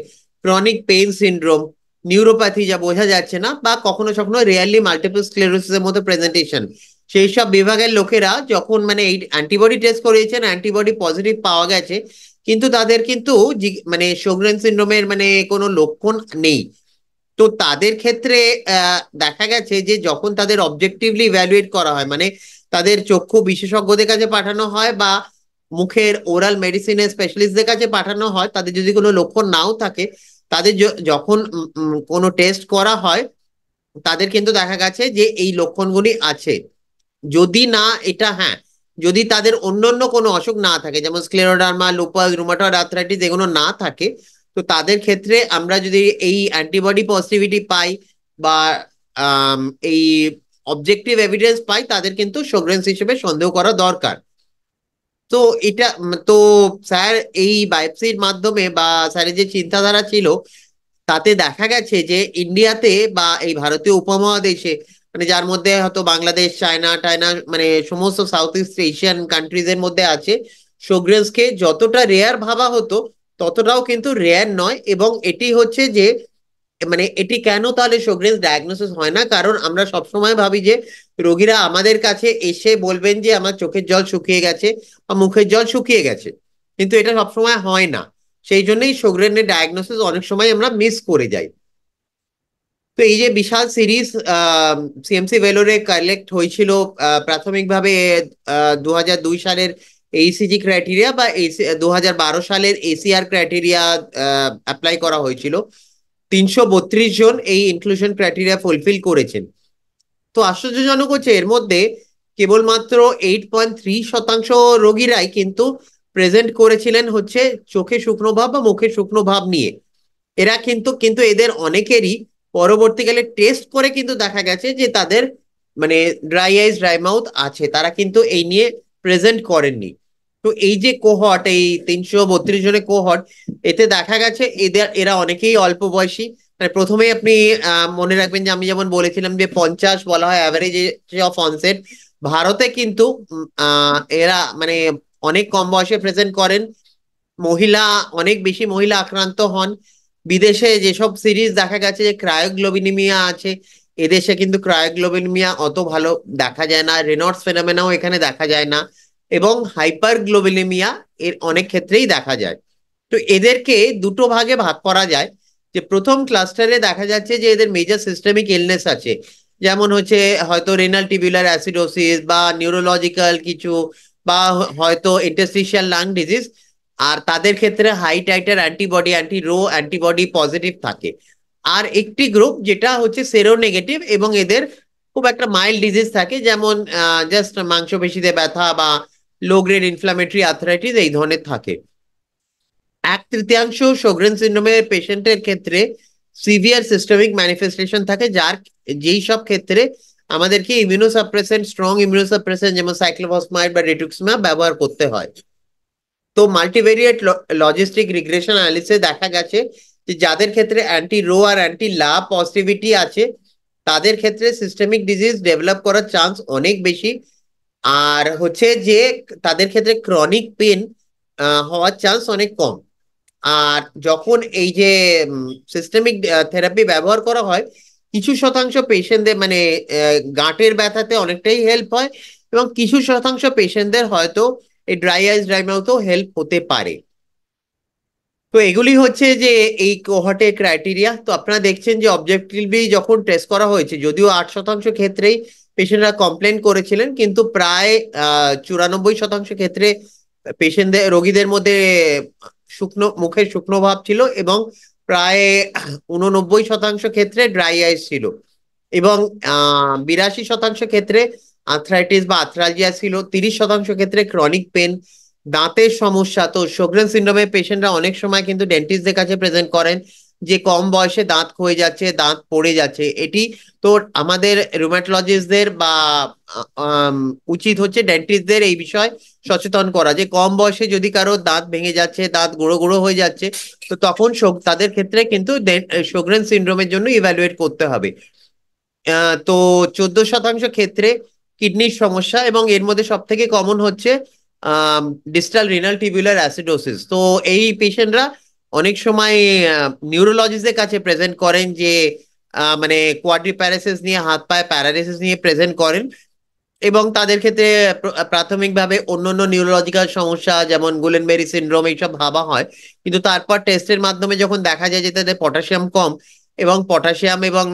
ক্রনিক পেইন সিনড্রোম, নিউরোপ্যাথি যা বোঝা যাচ্ছে না, বা কখনো কখনো রিয়ারলি মাল্টিপল স্ক্লেরোসিসের মতো প্রেজেন্টেশন, সেই সব বিভাগের লোকেরা যখন মানে এই অ্যান্টিবডি টেস্ট করিয়েছেন, অ্যান্টিবডি পজিটিভ পাওয়া গেছে, কিন্তু তাদের কিন্তু মানে শোগ্রেন সিনড্রোমের মানে কোনো লক্ষণ নেই। তো তাদের ক্ষেত্রে দেখা গেছে যে যখন তাদের অবজেক্টিভলি ইভ্যালুয়েট করা হয়, মানে তাদের চক্ষু বিশেষজ্ঞদের কাছে পাঠানো হয় বা মুখের ওরাল মেডিসিনের স্পেশালিস্টদের কাছে পাঠানো হয়, তাদের যদি কোনো লক্ষণ নাও থাকে, তাদের যখন কোনো টেস্ট করা হয় তাদের কিন্তু দেখা গেছে যে এই লক্ষণগুলি আছে। যদি না এটা, হ্যাঁ, যদি তাদের অন্যান্য কোনো অসুখ না থাকে, যেমন স্ক্লেরোডার্মা, লুপাস, রুমাটয়েড আর্থ্রাইটিস এগুলো না থাকে, তো তাদের ক্ষেত্রে আমরা যদি এই অ্যান্টিবডি পজিটিভিটি পাই বা আম, এই অবজেক্টিভ এভিডেন্স পাই, তাদের কিন্তু শোগরেন্স হিসেবে সন্দেহ করা দরকার। তো এটা তো স্যার এই বায়োপসির মাধ্যমে বা স্যারের যে চিন্তাধারা ছিল তাতে দেখা গেছে যে ইন্ডিয়াতে বা এই ভারতীয় উপমহাদেশে, মানে যার মধ্যে হয়তো বাংলাদেশ, চায়না টায়না, মানে সমস্ত সাউথ ইস্ট এশিয়ান কান্ট্রিজ এর মধ্যে আছে, শোগরেন্সকে যতটা রেয়ার ভাবা হতো ততটাও কিন্তু রেয়ার নয়। এবং এটি হচ্ছে যে মানে এটি কেন তাহলে শোগরেন্স ডায়াগনোসিস হয় না, কারণ আমরা সবসময় ভাবি যে রোগীরা আমাদের কাছে এসে বলবেন যে আমার চোখের জল শুকিয়ে গেছে বা মুখের জল শুকিয়ে গেছে, কিন্তু এটা সবসময় হয় না। সেই জন্যই শোগরেনের ডায়াগনোসিস অনেক সময় আমরা মিস করে যাই। তো এই যে বিশাল সিরিজ সিএমসি ভেলোরে কালেক্ট হয়েছিল প্রাথমিকভাবে 2002 সালের এইসিজি ক্রাইটেরিয়া বা 2012 সালের এসিআর ক্রাইটেরিয়া অ্যাপ্লাই করা হয়েছিল, 332 জন এই ইনক্লুশন ক্রাইটেরিয়া ফুলফিল করেছেন। তো আশ্চর্যজনক হচ্ছে এর মধ্যে কেবলমাত্র 8.3% রোগীরাই কিন্তু প্রেজেন্ট করেছিলেন হচ্ছে চোখে শুকনো ভাব বা মুখে শুকনো ভাব নিয়ে। এরা কিন্তু কিন্তু এদের অনেকেরই পরবর্তীকালে টেস্ট করে কিন্তু দেখা গেছে যে তাদের মানে ড্রাই আইস ড্রাই মাউথ আছে, তারা কিন্তু এই নিয়ে প্রেজেন্ট করেননি। তো এই যে কোহর্ট, এই 332 জনের কোহর্ট, এতে দেখা গেছে এরা অনেকেই অল্প বয়সী। মানে প্রথমে আপনি মনে রাখবেন যে আমি যেমন বলেছিলাম যে 50 বলা হয় অ্যাভারেজ অফ অনসেট, ভারতে কিন্তু এরা মানে অনেক কম বয়সে প্রেজেন্ট করেন। মহিলা, অনেক বেশি মহিলা আক্রান্ত হন। বিদেশে যেসব সিরিজ দেখা গেছে যে ক্রায়োগ্লোবিনিমিয়া আছে, এদেশে কিন্তু ক্রায়োগ্লোবিনিমিয়া অত ভালো দেখা যায় না, রেনল্ডস ফেনোমেনাও এখানে দেখা যায় না, এবং হাইপারগ্লোবিনিমিয়া এর অনেক ক্ষেত্রেই দেখা যায়। তো এদেরকে দুটো ভাগে ভাগ করা যায়। যে প্রথম ক্লাস্টারে দেখা যাচ্ছে যে এদের মেজর সিস্টেমিক ইলনেস আছে, যেমন হচ্ছে হয়তো রেনাল টিবিউলার অ্যাসিডোসিস বা নিউরোলজিক্যাল কিছু, বা হয়তো ইন্টারস্টিশিয়াল লাং ডিজিজ। আর তাদের ক্ষেত্রে high titre antibody, anti Ro antibody positive থাকে। আর একটি গ্রুপ যেটা হচ্ছে সেরো নেগেটিভ এবং এদের খুব একটা মাইল্ড ডিজিজ থাকে, যেমন জাস্ট মাংসপেশিতে ব্যথা বা লো গ্রেড ইনফ্লামেটরি আর্থ্রাইটিস এই ধরনের থাকে। 1/3 শোগরেন সিন্ড্রোমের পেশেন্টের ক্ষেত্রে সিভিয়ার সিস্টেমিক ম্যানিফেস্টেশন থাকে, যেই সব ক্ষেত্রে আমাদেরকে ইমিউনোসাপ্রেসেন্ট, স্ট্রং ইমিউনোসাপ্রেসেন্ট যেমন সাইক্লোফসফামাইড বা রিটুক্সিমাব ব্যবহার করতে হয়। তো মাল্টিভেরিয়েট লজিস্টিক রিগ্রেশন অ্যানালিসিসে দেখা গেছে যে যাদের ক্ষেত্রে অ্যান্টি রো আর অ্যান্টি লা পজিটিভিটি আছে তাদের ক্ষেত্রে সিস্টেমিক ডিজিজ ডেভেলপ করার চান্স অনেক বেশি। আর হচ্ছে যে তাদের ক্ষেত্রে ক্রনিক পেন হওয়ার চান্স অনেক কম। আর যখন এই যে সিস্টেমিক থেরাপি ব্যবহার করা হয়, কিছু শতাংশ পেশেন্টদের মানে গাঁটের ব্যথাতে অনেকটাই হেল্প হয়, এবং কিছু শতাংশ পেশেন্টদের হয়তো এই ড্রাই আইস ড্রাই মাউথও হেল্প হতে পারে। তো এগুলি হচ্ছে যে এই কোহর্টের ক্রাইটেরিয়া। তো আপনারা দেখছেন যে অবজেক্টিভলি যখন টেস্ট করা হয়েছে, যদিও 8% ক্ষেত্রেই পেশেন্টরা কমপ্লেন করেছিলেন, কিন্তু প্রায় 94% ক্ষেত্রে পেশেন্টদের, রোগীদের মধ্যে শুকনো মুখে শুকনো ভাব ছিল, এবং প্রায় 89% ক্ষেত্রে ড্রাই আইস ছিল, এবং 82% ক্ষেত্রে আর্থ্রাইটিস বা আর্থ্রালজিয়া ছিল, 30% ক্ষেত্রে ক্রনিক পেন, দাঁতের সমস্যা। তো শোগরেন সিন্ড্রোমের পেশেন্টরা অনেক সময় কিন্তু ডেন্টিস্টদের কাছে প্রেজেন্ট করেন যে কম বয়সে দাঁত ক্ষয়ে যাচ্ছে, দাঁত পড়ে যাচ্ছে। এটি তো আমাদের রুমাটোলজিস্টদের বা উচিত হচ্ছে ডেন্টিস্টদের এই বিষয়ে সচেতন করা, যে কম বয়সে যদি কারো দাঁত ভেঙে যাচ্ছে, দাঁত গুঁড়ো গুঁড়ো হয়ে যাচ্ছে, তো তখন তাদের ক্ষেত্রে কিন্তু শোগরেন সিন্ড্রোমের জন্য ইভ্যালুয়েট করতে হবে। তো 14% ক্ষেত্রে কিডনির সমস্যা, এবং এর মধ্যে সব থেকে কমন হচ্ছে ডিস্টাল রিনাল টিবিউলার অ্যাসিডোসিস। তো এই পেশেন্টরা অনেক সময় নিউরোলজিস্টদের কাছে প্রেজেন্ট করেন যে মানে কোয়াড্রিপ্যারাসিস নিয়ে, হাত পায়ে প্যারালিসিস নিয়ে প্রেজেন্ট করেন, এবং তাদের ক্ষেত্রে প্রাথমিকভাবে অন্যান্য নিউরোলজিক্যাল সমস্যা যেমন গুলেনবেরি সিনড্রোম এইসব ভাবা হয়, কিন্তু তারপর টেস্টের মাধ্যমে যখন দেখা যায় যে তাদের পটাশিয়াম কম, এবং পটাশিয়াম এবং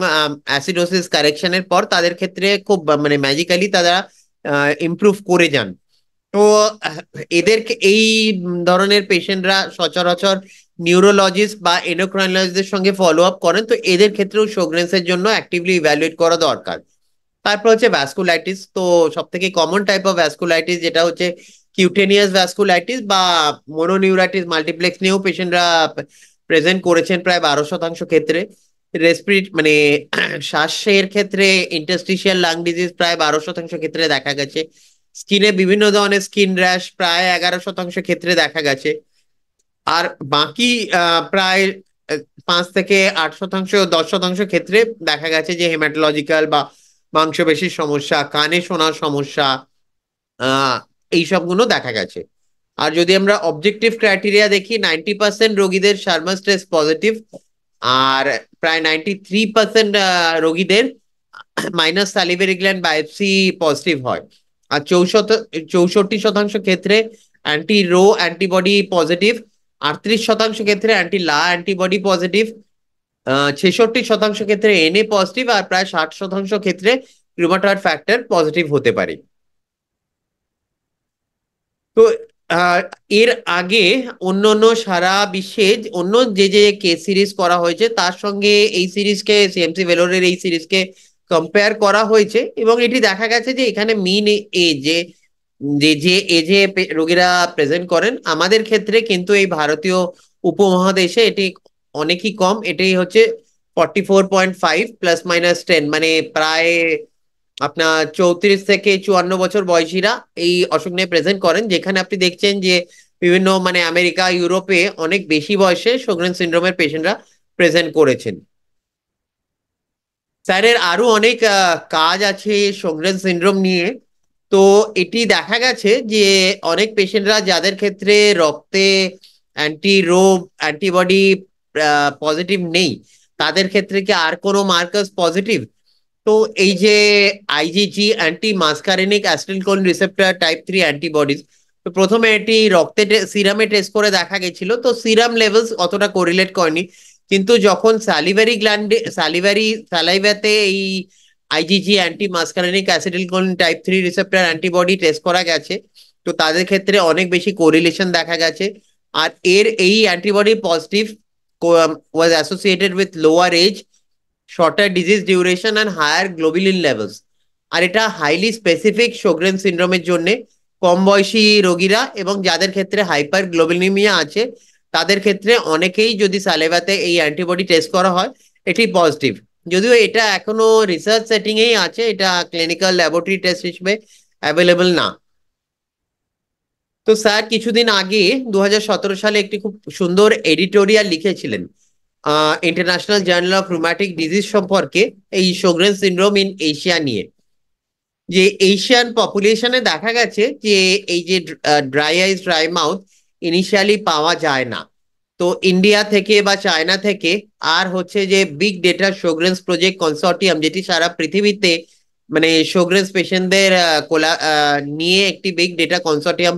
অ্যাসিডোসিস কারেকশনের পর তাদের ক্ষেত্রে খুব মানে ম্যাজিক্যালি তারা ইমপ্রুভ করে যান। তো এদেরকে এই ধরনের পেশেন্টরা সচরাচর নিউরোলজিস্ট বা এন্ডোক্রাইনোলজিস্টের সঙ্গে ফলো আপ করেন, তো এদের ক্ষেত্রেও শোগ্রেন্সের জন্য অ্যাক্টিভলি ইভ্যালুয়েট করা দরকার। তারপর হচ্ছে ভ্যাসকুলাইটিস। তো সব থেকে কমন টাইপ অফ ভ্যাসকুলাইটিস যেটা হচ্ছে কিউটেনিয়াস ভ্যাসকুলাইটিস বা মোনোনিউরাইটিস মাল্টিপ্লেক্স নিয়েও পেশেন্টরা প্রেজেন্ট করেছেন প্রায় 12% ক্ষেত্রে। মানে শ্বাসের ক্ষেত্রে ইন্টারস্টিশিয়াল লাং ডিজিজ প্রায় 12% ক্ষেত্রে দেখা গেছে। স্কিনে বিভিন্ন ধরনের স্কিন র্যাশ প্রায় 11% ক্ষেত্রে দেখা গেছে। আর বাকি প্রায় 5 থেকে 8%, 10% ক্ষেত্রে দেখা গেছে যে হেমাটোলজিক্যাল বা মাংসপেশির সমস্যা, কানে শোনার সমস্যা, আহ এইসবগুলো দেখা গেছে। আর যদি আমরা অবজেক্টিভ ক্রাইটেরিয়া দেখি, 90% রোগীদের শার্মাস টেস্ট পজিটিভ, আর প্রায় 93% রোগীদের মাইনাস সালিভারি গ্ল্যান্ড বায়োপসি পজিটিভ হয়। আর 64% ক্ষেত্রে অ্যান্টি রো অ্যান্টিবডি পজিটিভ, 38% ক্ষেত্রে অ্যান্টি লা অ্যান্টিবডি পজিটিভ, 66% ক্ষেত্রে এনএ পজিটিভ, আর প্রায় 60% ক্ষেত্রে রুমাটয়েড ফ্যাক্টর পজিটিভ হতে পারে। তো আহ, এর আগে অন্য অন্য সারা বিশ্বে অন্য যে যে কেস সিরিজ করা হয়েছে তার সঙ্গে এই সিরিজকে, সিএমসি ভেলোরের এই সিরিজকে কম্পেয়ার করা হয়েছে, এবং এটি দেখা গেছে যে এখানে মিন এজে যে যে এজে রোগীরা প্রেজেন্ট করেন আমাদের ক্ষেত্রে কিন্তু এই ভারতীয় উপমহাদেশে এটি অনেকই কম। এটাই হচ্ছে 44.5 +- 10, মানে প্রায় আপনার 34 থেকে 54 বছর বয়সীরা এই অসুখ নিয়ে প্রেজেন্ট করেন, যেখানে আপনি দেখছেন যে বিভিন্ন মানে আমেরিকা, ইউরোপে অনেক বেশি বয়সে শোগরেন সিনড্রোমের পেশেন্টরা প্রেজেন্ট করেছেন। স্যারের আরো অনেক কাজ আছে শোগরেন সিনড্রোম নিয়ে। তো এটি দেখা গেছে যে অনেক পেশেন্টরা যাদের ক্ষেত্রে রক্তে অ্যান্টি রো অ্যান্টিবডি পজিটিভ নেই, তাদের ক্ষেত্রে কি আর কোনো মার্কাস পজিটিভ? তো এই যে IgG anti muscarinic acetylcholine receptor type 3 antibodies, তো প্রথমে এটি রক্তে সিরামে টেস্ট করে দেখা গেছিল, তো সিরাম লেভেলস অতটা কোরিলেট করেনি। কিন্তু যখন স্যালাইভাতে এই IgG anti muscarinic acetylcholine type 3 receptor antibody test করা গেছে, তো তাদের ক্ষেত্রে অনেক বেশি কোরিলেশন দেখা গেছে। আর এই antibody positive was associated with lower age, shorter disease duration and higher globulin levels. আর এটা হাইলি স্পেসিফিক শোগ্রেন সিনড্রোমের জন্য। কম বয়সী রোগীরা এবং যাদের ক্ষেত্রে হাইপার গ্লোবিলিমিয়া আছে তাদের ক্ষেত্রে অনেকেই যদি সালেভাতে এই অ্যান্টিবডি টেস্ট করা হয় এটি পজিটিভ। যদিও এটা এখনো রিসার্চ সেটিং এই আছে, এটা ক্লিনিক্যাল ল্যাবরেটরি টেস্ট হিসেবে অ্যাভেলেবল না। তো স্যার কিছুদিন আগে 2017 সালে একটি খুব সুন্দর এডিটোরিয়াল লিখেছিলেন ইন্টারন্যাশনাল জার্নাল অফ রুম্যাটিক ডিজিজ সম্পর্কে, এই শোগ্রেন সিনড্রোম ইন এশিয়া নিয়ে। যে এশিয়ান পপুলেশনে দেখা গেছে যে এই যে dry eyes dry mouth initially পাওয়া যায় না। তো ইন্ডিয়া থেকে বা চায়না থেকে আর হচ্ছে যে বিগ ডেটা শোগ্রেন্স প্রজেক্ট কনসর্টিয়াম, যেটি সারা পৃথিবীতে মানে শোগ্রেন্স পেশেন্টদের নিয়ে একটি বিগ ডেটা কনসর্টিয়াম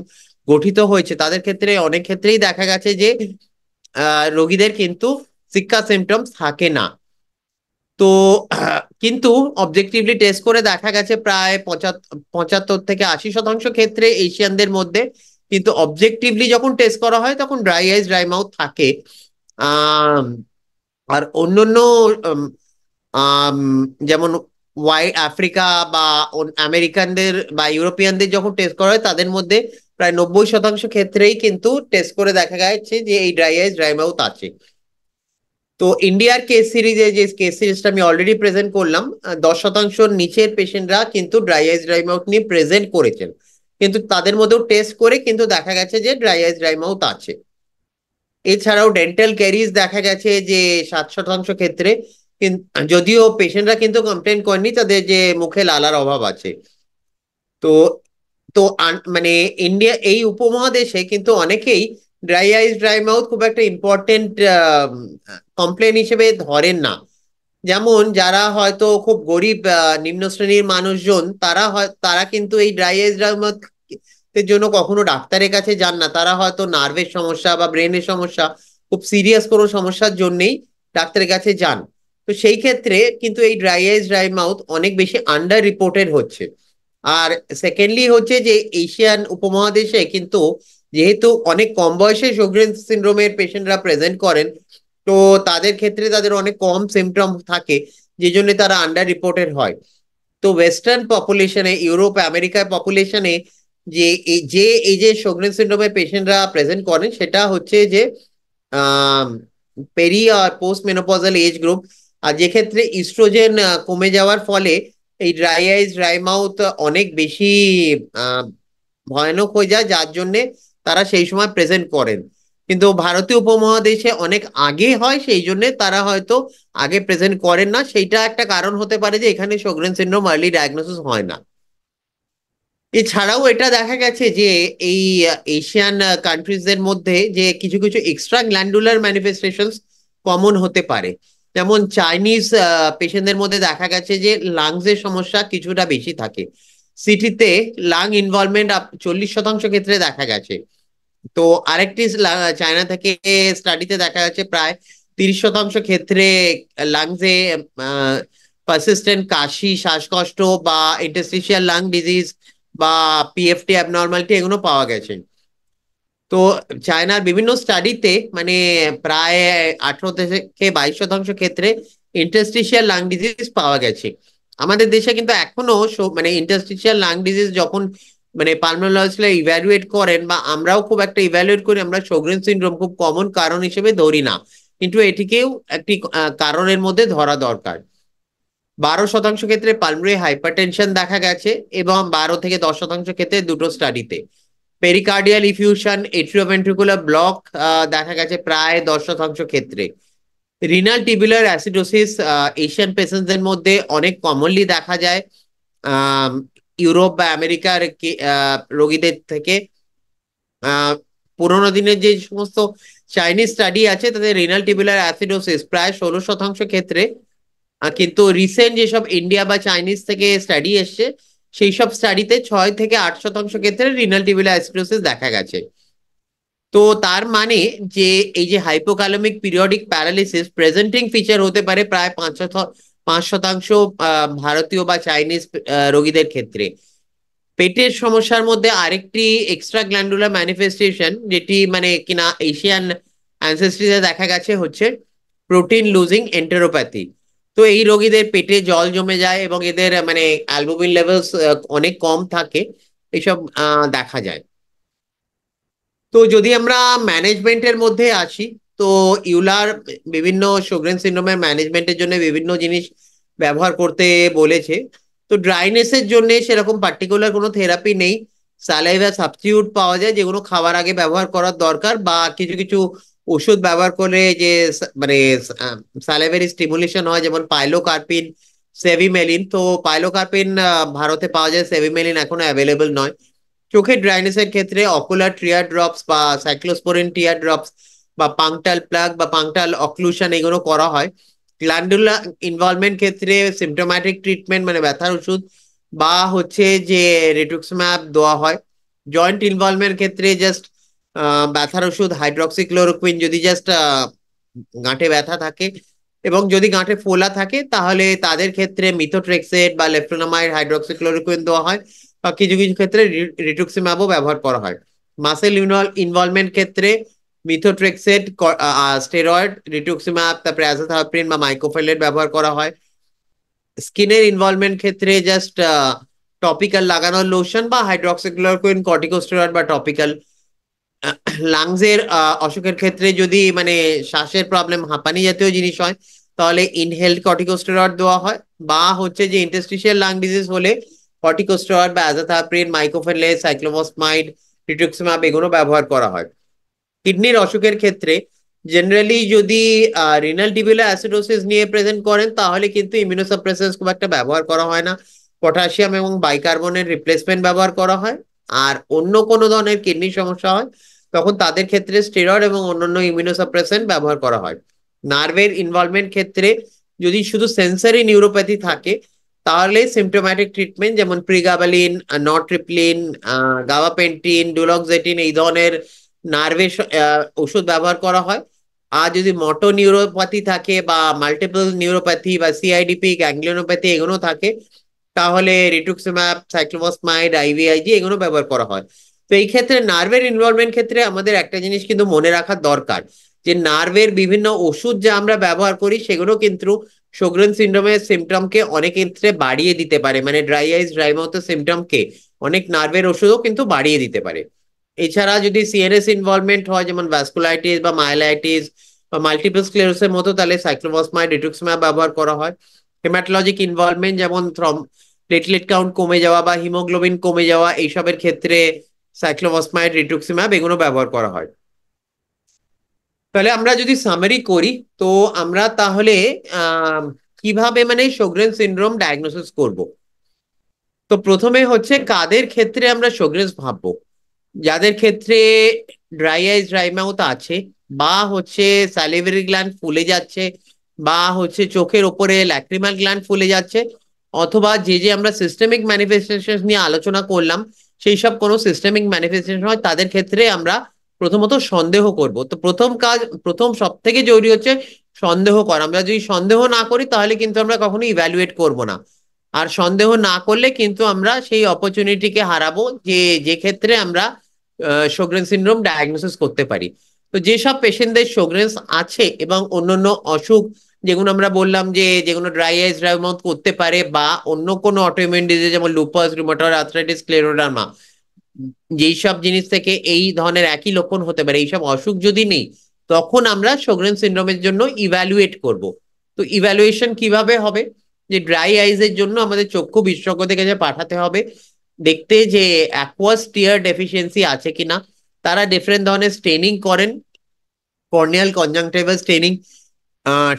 গঠিত হয়েছে, তাদের ক্ষেত্রে অনেক ক্ষেত্রেই দেখা গেছে যে রোগীদের কিন্তু সিক্কা সিমটমস থাকে না। তো কিন্তু অবজেক্টিভলি টেস্ট করে দেখা গেছে প্রায় 75 থেকে 80% ক্ষেত্রে এশিয়ানদের মধ্যে কিন্তু অবজেক্টিভলি যখন টেস্ট করা হয় তখন ড্রাই আইস ড্রাই মাউথ থাকে। আম, আর অন্যান্য উম, আম, যেমন আফ্রিকা বা আমেরিকানদের বা ইউরোপিয়ানদের যখন টেস্ট করা হয় তাদের মধ্যে প্রায় 90% ক্ষেত্রেই কিন্তু টেস্ট করে দেখা গেছে যে এই ড্রাই আইস ড্রাই মাউথ আছে। তো ইন্ডিয়ার কেস সিরিজে যে কেস সিরিজটা আমি অলরেডি প্রেজেন্ট করলাম, 10% নিচের পেশেন্টরা কিন্তু ড্রাই আইস ড্রাই মাউথ নিয়ে প্রেজেন্ট করেছেন, কিন্তু তাদের মধ্যেও টেস্ট করে কিন্তু দেখা গেছে যে ড্রাই আইস ড্রাই মাউথ আছে। এছাড়াও ডেন্টাল ক্যারিজ দেখা গেছে যে 7% ক্ষেত্রে, যদিও পেশেন্টরা কিন্তু কমপ্লেন করেনি তাদের যে মুখে লালার অভাব আছে। তো তো মানে ইন্ডিয়া এই উপমহাদেশে কিন্তু অনেকেই ড্রাই আইস ড্রাই মাউথ খুব একটা ইম্পর্টেন্ট কমপ্লেন হিসেবে ধরেন না। যেমন যারা হয়তো খুব গরিব নিম্ন শ্রেণীর মানুষজন, তারা কিন্তু এই ড্রাই আইস ড্রাই মাউথ এর জন্য কখনো ডাক্তারের কাছে যান না। তারা হয়তো নার্ভের সমস্যা বা ব্রেনের সমস্যা, খুব সিরিয়াস কোনো সমস্যার জন্যই ডাক্তারের কাছে যান। তো সেই ক্ষেত্রে কিন্তু এই ড্রাই আইস ড্রাই মাউথ অনেক বেশি আন্ডার রিপোর্টেড হচ্ছে। আর সেকেন্ডলি হচ্ছে যে এশিয়ান উপমহাদেশে কিন্তু যেহেতু অনেক কম বয়সে শোগরেন সিনড্রোমের পেশেন্টরা প্রেজেন্ট করেন, তো তাদের ক্ষেত্রে তাদের অনেক কম সিমটম থাকে, যে জন্য তারা আন্ডার রিপোর্টেড হয়। তো ওয়েস্টার্ন পপুলেশনে, ইউরোপ আমেরিকার পপুলেশনে এই যে শোগরেন সিনড্রোমের পেশেন্টরা প্রেজেন্ট করেন, সেটা হচ্ছে যে পেরি আর পোস্ট মেনোপজাল এজ গ্রুপ। আর যে ক্ষেত্রে ইস্ট্রোজেন কমে যাওয়ার ফলে এই ড্রাই আইজ ড্রাই মাউথ অনেক বেশি আহ, ভয়ানক হয়ে যায়, যার জন্য তারা সেই সময় প্রেজেন্ট করেন। কিন্তু ভারতীয় উপমহাদেশে অনেক আগে হয়, সেই জন্য তারা হয়তো আগে প্রেজেন্ট করেন না। সেইটা একটা কারণ হতে পারে যে এখানে শোগরেন সিনড্রোম আর্লি ডায়াগনোসিস হয় না। এছাড়াও এটা দেখা গেছে যে এই এশিয়ান কান্ট্রিজের মধ্যে যে কিছু কিছু এক্সট্রা গ্ল্যান্ডুলার ম্যানিফেস্টেশনস কমন হতে পারে। যেমন চাইনিজ পেশেন্টদের মধ্যে দেখা গেছে যে লাংসের সমস্যা কিছুটা বেশি থাকে। সিটিতে লাং ইনভলভমেন্ট 40% ক্ষেত্রে দেখা গেছে। তো আরেকটি চায়না থেকে স্টাডিতে দেখা যাচ্ছে প্রায় 30% ক্ষেত্রে লাংসে পারসিস্টেন্ট কাশি, শ্বাসকষ্ট বা ইন্টারস্টিশিয়াল লাং ডিজিজ বা পিএফটি অ্যাবনর্মালিটি এগুলো পাওয়া গেছে। তো চায়নার বিভিন্ন স্টাডিতে মানে প্রায় 18 থেকে 22% ক্ষেত্রে ইন্টারস্টিশিয়াল লাং ডিজিজ পাওয়া গেছে। আমাদের দেশে কিন্তু এখনো মানে ইন্টারস্টিশিয়াল লাং ডিজিজ যখন মানে পালমোনোলজিস্টরা ইভ্যালুয়েট করেন, বা আমরাও খুব একটা ইভ্যালুয়েট করি, আমরা শোগরেন সিনড্রোম খুব কমন কারণ হিসেবে ধরি না। কিন্তু এটিকেও একটি কারণের মধ্যে ধরা দরকার। 12% ক্ষেত্রে পালমোনারি হাইপারটেনশন দেখা গেছে, এবং 12 থেকে 10% ক্ষেত্রে দুটো স্টাডিতে পেরিকার্ডিয়াল ইফিউশন, এট্রিওভেন্ট্রিকুলার ব্লক দেখা গেছে প্রায় 10% ক্ষেত্রে। রিনাল টিবিউলার অ্যাসিডোসিস এশিয়ান পেশেন্টদের মধ্যে অনেক কমনলি দেখা যায় আহ ইউরোপ বা আমেরিকার রোগীদের থেকে। আহ পুরোনো দিনের যে সমস্ত চাইনিজ স্টাডি আছে তাতে রিনাল টিবিউলার অ্যাসিডোসিস প্রায় 16% ক্ষেত্রে। কিন্তু রিসেন্ট যেসব ইন্ডিয়া বা চাইনিজ থেকে স্টাডি এসছে, সেই সব স্টাডিতে 6 থেকে 8% ক্ষেত্রে রিনাল টিবিউলার অ্যাসিডোসিস দেখা গেছে। তো তার মানে যে এই যে হাইপোক্যালামিক পিরিয়ডিক প্যারালিসিস প্রেজেন্টিং ফিচার হতে পারে প্রায় 5% ভারতীয় বা চাইনিজ রোগীদের ক্ষেত্রে। পেটের সমস্যার মধ্যে আরেকটি এক্সট্রা গ্ল্যান্ডুলার ম্যানিফেস্টেশন যেটি মানে কিনা এশিয়ান অ্যানসেস্ট্রিতে দেখা গেছে হচ্ছে প্রোটিন লুজিং এন্টেরোপ্যাথি। তো এই রোগীদের পেটে জল জমে যায় এবং এদের মানে অ্যালবুমিন লেভেলস অনেক কম থাকে, এইসব দেখা যায়। তো যদি আমরা ম্যানেজমেন্টের মধ্যে আসি, তো ইউলার বিভিন্ন শোগরেন সিনড্রোমের ম্যানেজমেন্টের জন্য বিভিন্ন জিনিস ব্যবহার করতে বলেছে। তো ড্রাইনেসের জন্য সেরকম পার্টিকুলার কোনো থেরাপি নেই। স্যালাইভা সাবস্টিটিউট পাওয়া যায়, যেগুলো খাওয়ার আগে ব্যবহার করার দরকার, বা কিছু কিছু ওষুধ ব্যবহার করে যে মানে স্যালাইভারি স্টিমুলেশন হয়, যেমন পাইলোকার্পিন, সেভিমেলিন। তো পাইলোকার্পিন ভারতে পাওয়া যায়, সেভিমেলিন এখনো অ্যাভেলেবল নয়। চোখের ড্রাইনেসের ক্ষেত্রে অকুলার টিয়ার ড্রপস বা সাইক্লোস্পোরিন টিয়ার ড্রপস বা পাংটাল প্লাগ বা পাংটাল অক্লুশন এগুলো করা হয়। গ্ল্যান্ডুলা ইনভলভমেন্ট ক্ষেত্রে সিমটোম্যাটিক ট্রিটমেন্ট মানে ব্যথার ওষুধ বা হচ্ছে যে রিটুক্সম্যাব দেওয়া হয়। জয়েন্ট ইনভলভমেন্ট ক্ষেত্রে জাস্ট ব্যথার ওষুধ হাইড্রক্সিক্লোরোকুইন যদি জাস্ট গাঁটে ব্যথা থাকে, এবং যদি গাঁটে ফোলা থাকে তাহলে তাদের ক্ষেত্রে মিথোট্রেক্সেট বা লেফটোনামাইড হাইড্রক্সিক্লোরোকুইন দেওয়া হয়, বা কিছু কিছু ক্ষেত্রে রিটুক্সিম্যাবও ব্যবহার করা হয়। মাসেল ইনভলভমেন্ট ক্ষেত্রে মিথোট্রেক্সেট, স্টেরয়েড, রিটুক্সিম্যাব, তারপরে অ্যাজাথাইপ্রিন বা মাইক্রোফেলেট ব্যবহার করা হয়। স্কিনের ইনভলভমেন্ট ক্ষেত্রে জাস্ট টপিক্যাল লাগানোর লোশন বা হাইড্রক্সিক্লোরোকুইন, কর্টিকোস্টেরয়েড বা টপিক্যাল। লাংসের অসুখের ক্ষেত্রে যদি মানে শ্বাসের প্রবলেম, হাঁপানি জাতীয় জিনিস হয়, তাহলে ইনহেলড কর্টিকোস্টেরয়েড দেওয়া হয়, বা হচ্ছে যে ইন্টারস্টিশিয়াল লাং ডিজিজ হলে কর্টিকোস্টেরয়েড বা অ্যাজাথাইপ্রিন, মাইক্রোফেলেট, সাইক্লোফসমাইড, রিটুক্সিমাব এগুলো ব্যবহার করা হয়। কিডনির অসুখের ক্ষেত্রে জেনারেলি যদি রিনাল টিবিউলার অ্যাসিডোসিস নিয়ে প্রেজেন্ট করেন, তাহলে কিন্তু ইমিউনোসাপ্রেসেন্স খুব একটা ব্যবহার করা হয় না। পটাশিয়াম এবং বাইকার্বনের রিপ্লেসমেন্ট ব্যবহার করা হয়। আর অন্য কোনো ধরনের কিডনির সমস্যা হয়, তখন তাদের ক্ষেত্রে স্টেরয়েড এবং অন্যান্য ইমিউনোসাপ্রেসেন্ট ব্যবহার করা হয়। নার্ভের ইনভলভমেন্ট ক্ষেত্রে যদি শুধু সেন্সারি নিউরোপ্যাথি থাকে, তাহলে সিমটোম্যাটিক ট্রিটমেন্ট যেমন প্রিগাবালিন, নট্রিপ্লিন, গাবাপেন্টিন, ডুলক্সেটিন এই ধরনের নার্ভের ওষুধ ব্যবহার করা হয়। আর যদি মোটো নিউরোপ্যাথি থাকে বা মাল্টিপল নিউরোপ্যাথি বা সিআইডিপি, গ্যাংলিওনোপ্যাথি এগুলো থাকে, তাহলে রিটুক্সিম্যাব, সাইক্লোফসমাইড, আইভিআইজি এগুলো ব্যবহার করা হয়। তো এই ক্ষেত্রে নার্ভের ইনভলভমেন্ট ক্ষেত্রে আমাদের একটা জিনিস কিন্তু মনে রাখা দরকার, যে নার্ভের বিভিন্ন ওষুধ যা আমরা ব্যবহার করি সেগুলো কিন্তু sjogren সিনড্রোমের সিমটমকে অনেক ক্ষেত্রে বাড়িয়ে দিতে পারে, মানে ড্রাই আইস ড্রাই মাউথের সিমটমকে অনেক নার্ভের ওষুধও কিন্তু বাড়িয়ে দিতে পারে। এছাড়া যদি সিএনএস ইনভলভমেন্ট হয়, যেমন ভ্যাসকুলাইটিস বা মাইলাইটিস বা মাল্টিপল স্ক্লেরোসিসের মতো, তাহলে সাইক্লোফসফামাইড রিটুক্সিম্যাব ব্যবহার করা হয়। হেমাটোলজিক ইনভলভমেন্ট যেমন প্লেটলেট কাউন্ট কমে যাওয়া বা হিমোগ্লোবিন কমে যাওয়া, এইসবের ক্ষেত্রে সাইক্লোফসফামাইড রিটুক্সিম্যাব এগুলো ব্যবহার করা হয়। তাহলে আমরা যদি সামারি করি, তো আমরা তাহলে আহ কিভাবে মানে sjogren সিনড্রোম ডায়াগনোসিস করব। তো প্রথমে হচ্ছে কাদের ক্ষেত্রে আমরা sjogren's ভাববো। যাদের ক্ষেত্রে ড্রাই আইস ড্রাই মাউথ আছে, বা হচ্ছে স্যালিভারি গ্ল্যান্ড ফুলে যাচ্ছে, বা হচ্ছে চোখের ওপরে ল্যাক্রিমাল গ্ল্যান্ড ফুলে যাচ্ছে, অথবা যে যে আমরা সিস্টেমিক ম্যানিফেস্টেশন নিয়ে আলোচনা করলাম সেই সব কোনো সিস্টেমিক ম্যানিফেস্টেশন হয়, তাদের ক্ষেত্রে আমরা প্রথমত সন্দেহ করব। তো প্রথম সব থেকে জরুরি হচ্ছে সন্দেহ করা। আমরা যদি সন্দেহ না করি তাহলে কিন্তু আমরা কখনো ইভ্যালুয়েট করব না। আর সন্দেহ না করলে কিন্তু আমরা সেই অপরচুনিটিকে হারাবো, যে যে ক্ষেত্রে আমরা sjogren সিনড্রোম ডায়াগনোসিস করতে পারি। তো যেসব পেশেন্টদের sjogren's আছে এবং অন্যান্য অসুখ, যেগুলো আমরা বললাম যে যেগুলো ড্রাই আইস ড্রাই মাউথ করতে পারে, বা অন্য কোনো অটোইমিউন ডিজিজ যেমন লুপাস, রুমাটয়েড আর্থ্রাইটিস, স্ক্লেরোডার্মা, যেই সব জিনিস থেকে এই ধরনের একই লক্ষণ হতে পারে, এইসব অসুখ যদি নেই, তখন আমরা sjogren সিনড্রোমের জন্য ইভ্যালুয়েট করব। তো ইভ্যালুয়েশন কিভাবে হবে, যে ড্রাই আইজের জন্য আমাদের চক্ষু বিশেষজ্ঞদের কাছে পাঠাতে হবে, দেখতে যে অ্যাকুয়াস টিয়ার ডেফিসিয়েন্সি আছে কিনা। তারা ডিফারেন্ট ধরনের স্টেনিং করেন, কর্নিয়াল কনজাংটিভাল স্টেনিং,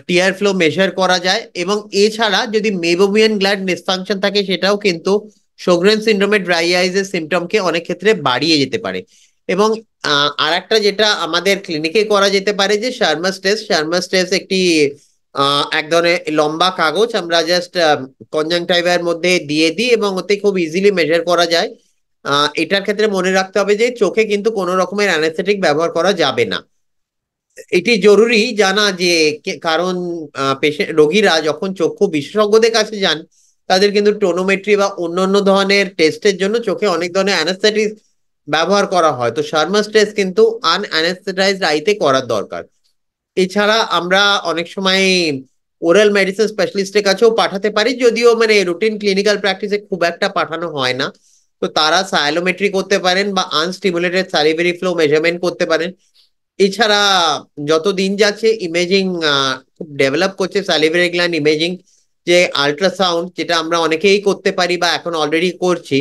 টিয়ার ফ্লো মেজার করা যায়, এবং এছাড়া যদি মেবোমিয়ান গ্ল্যান্ড ডিসফাংশন থাকে সেটাও কিন্তু sjogren সিনড্রোমের ড্রাই আইজের সিমটমকে অনেক ক্ষেত্রে বাড়িয়ে যেতে পারে। এবং আর একটা যেটা আমাদের ক্লিনিকে করা যেতে পারে, যে শার্মাস টেস্ট। শার্মাস টেস্ট একটি এক ধরনের লম্বা কাগজ, আমরা জাস্ট কনজাংটিভার মধ্যে দিয়ে দিই এবং ওতে খুব ইজিলি মেজার করা যায়। এটার ক্ষেত্রে মনে রাখতে হবে যে চোখে কিন্তু কোনো রকমের অ্যানেস্থেটিক ব্যবহার করা যাবে না। এটি জরুরি জানা, যে কারণ পেশেন্ট রোগীরা যখন চক্ষু বিশেষজ্ঞদের কাছে যান, তাদের কিন্তু টোনোমেট্রি বা অন্যান্য ধরনের টেস্টের জন্য চোখে অনেক ধরনের অ্যানেস্থেটিক ব্যবহার করা হয়। তো শার্মাস টেস্ট কিন্তু আনঅ্যানেস্থেটাইজড আইতে করার দরকার। এছাড়া আমরা অনেক সময় ওরাল মেডিসিন স্পেশালিস্টের কাছেও পাঠাতে পারি, যদিও মানে রুটিন ক্লিনিক্যাল প্র্যাকটিসে খুব একটা পাঠানো হয় না। তো তারা সায়ালোমেট্রি করতে পারেন বা আনস্টিমুলেটেড স্যালিভারি ফ্লো মেজারমেন্ট করতে পারেন। এছাড়া যত দিন যাচ্ছে ইমেজিং খুব ডেভেলপ করছে, স্যালিভারি গ্ল্যান্ড ইমেজিং, যে আল্ট্রাসাউন্ড, যেটা আমরা অনেকেই করতে পারি বা এখন অলরেডি করছি,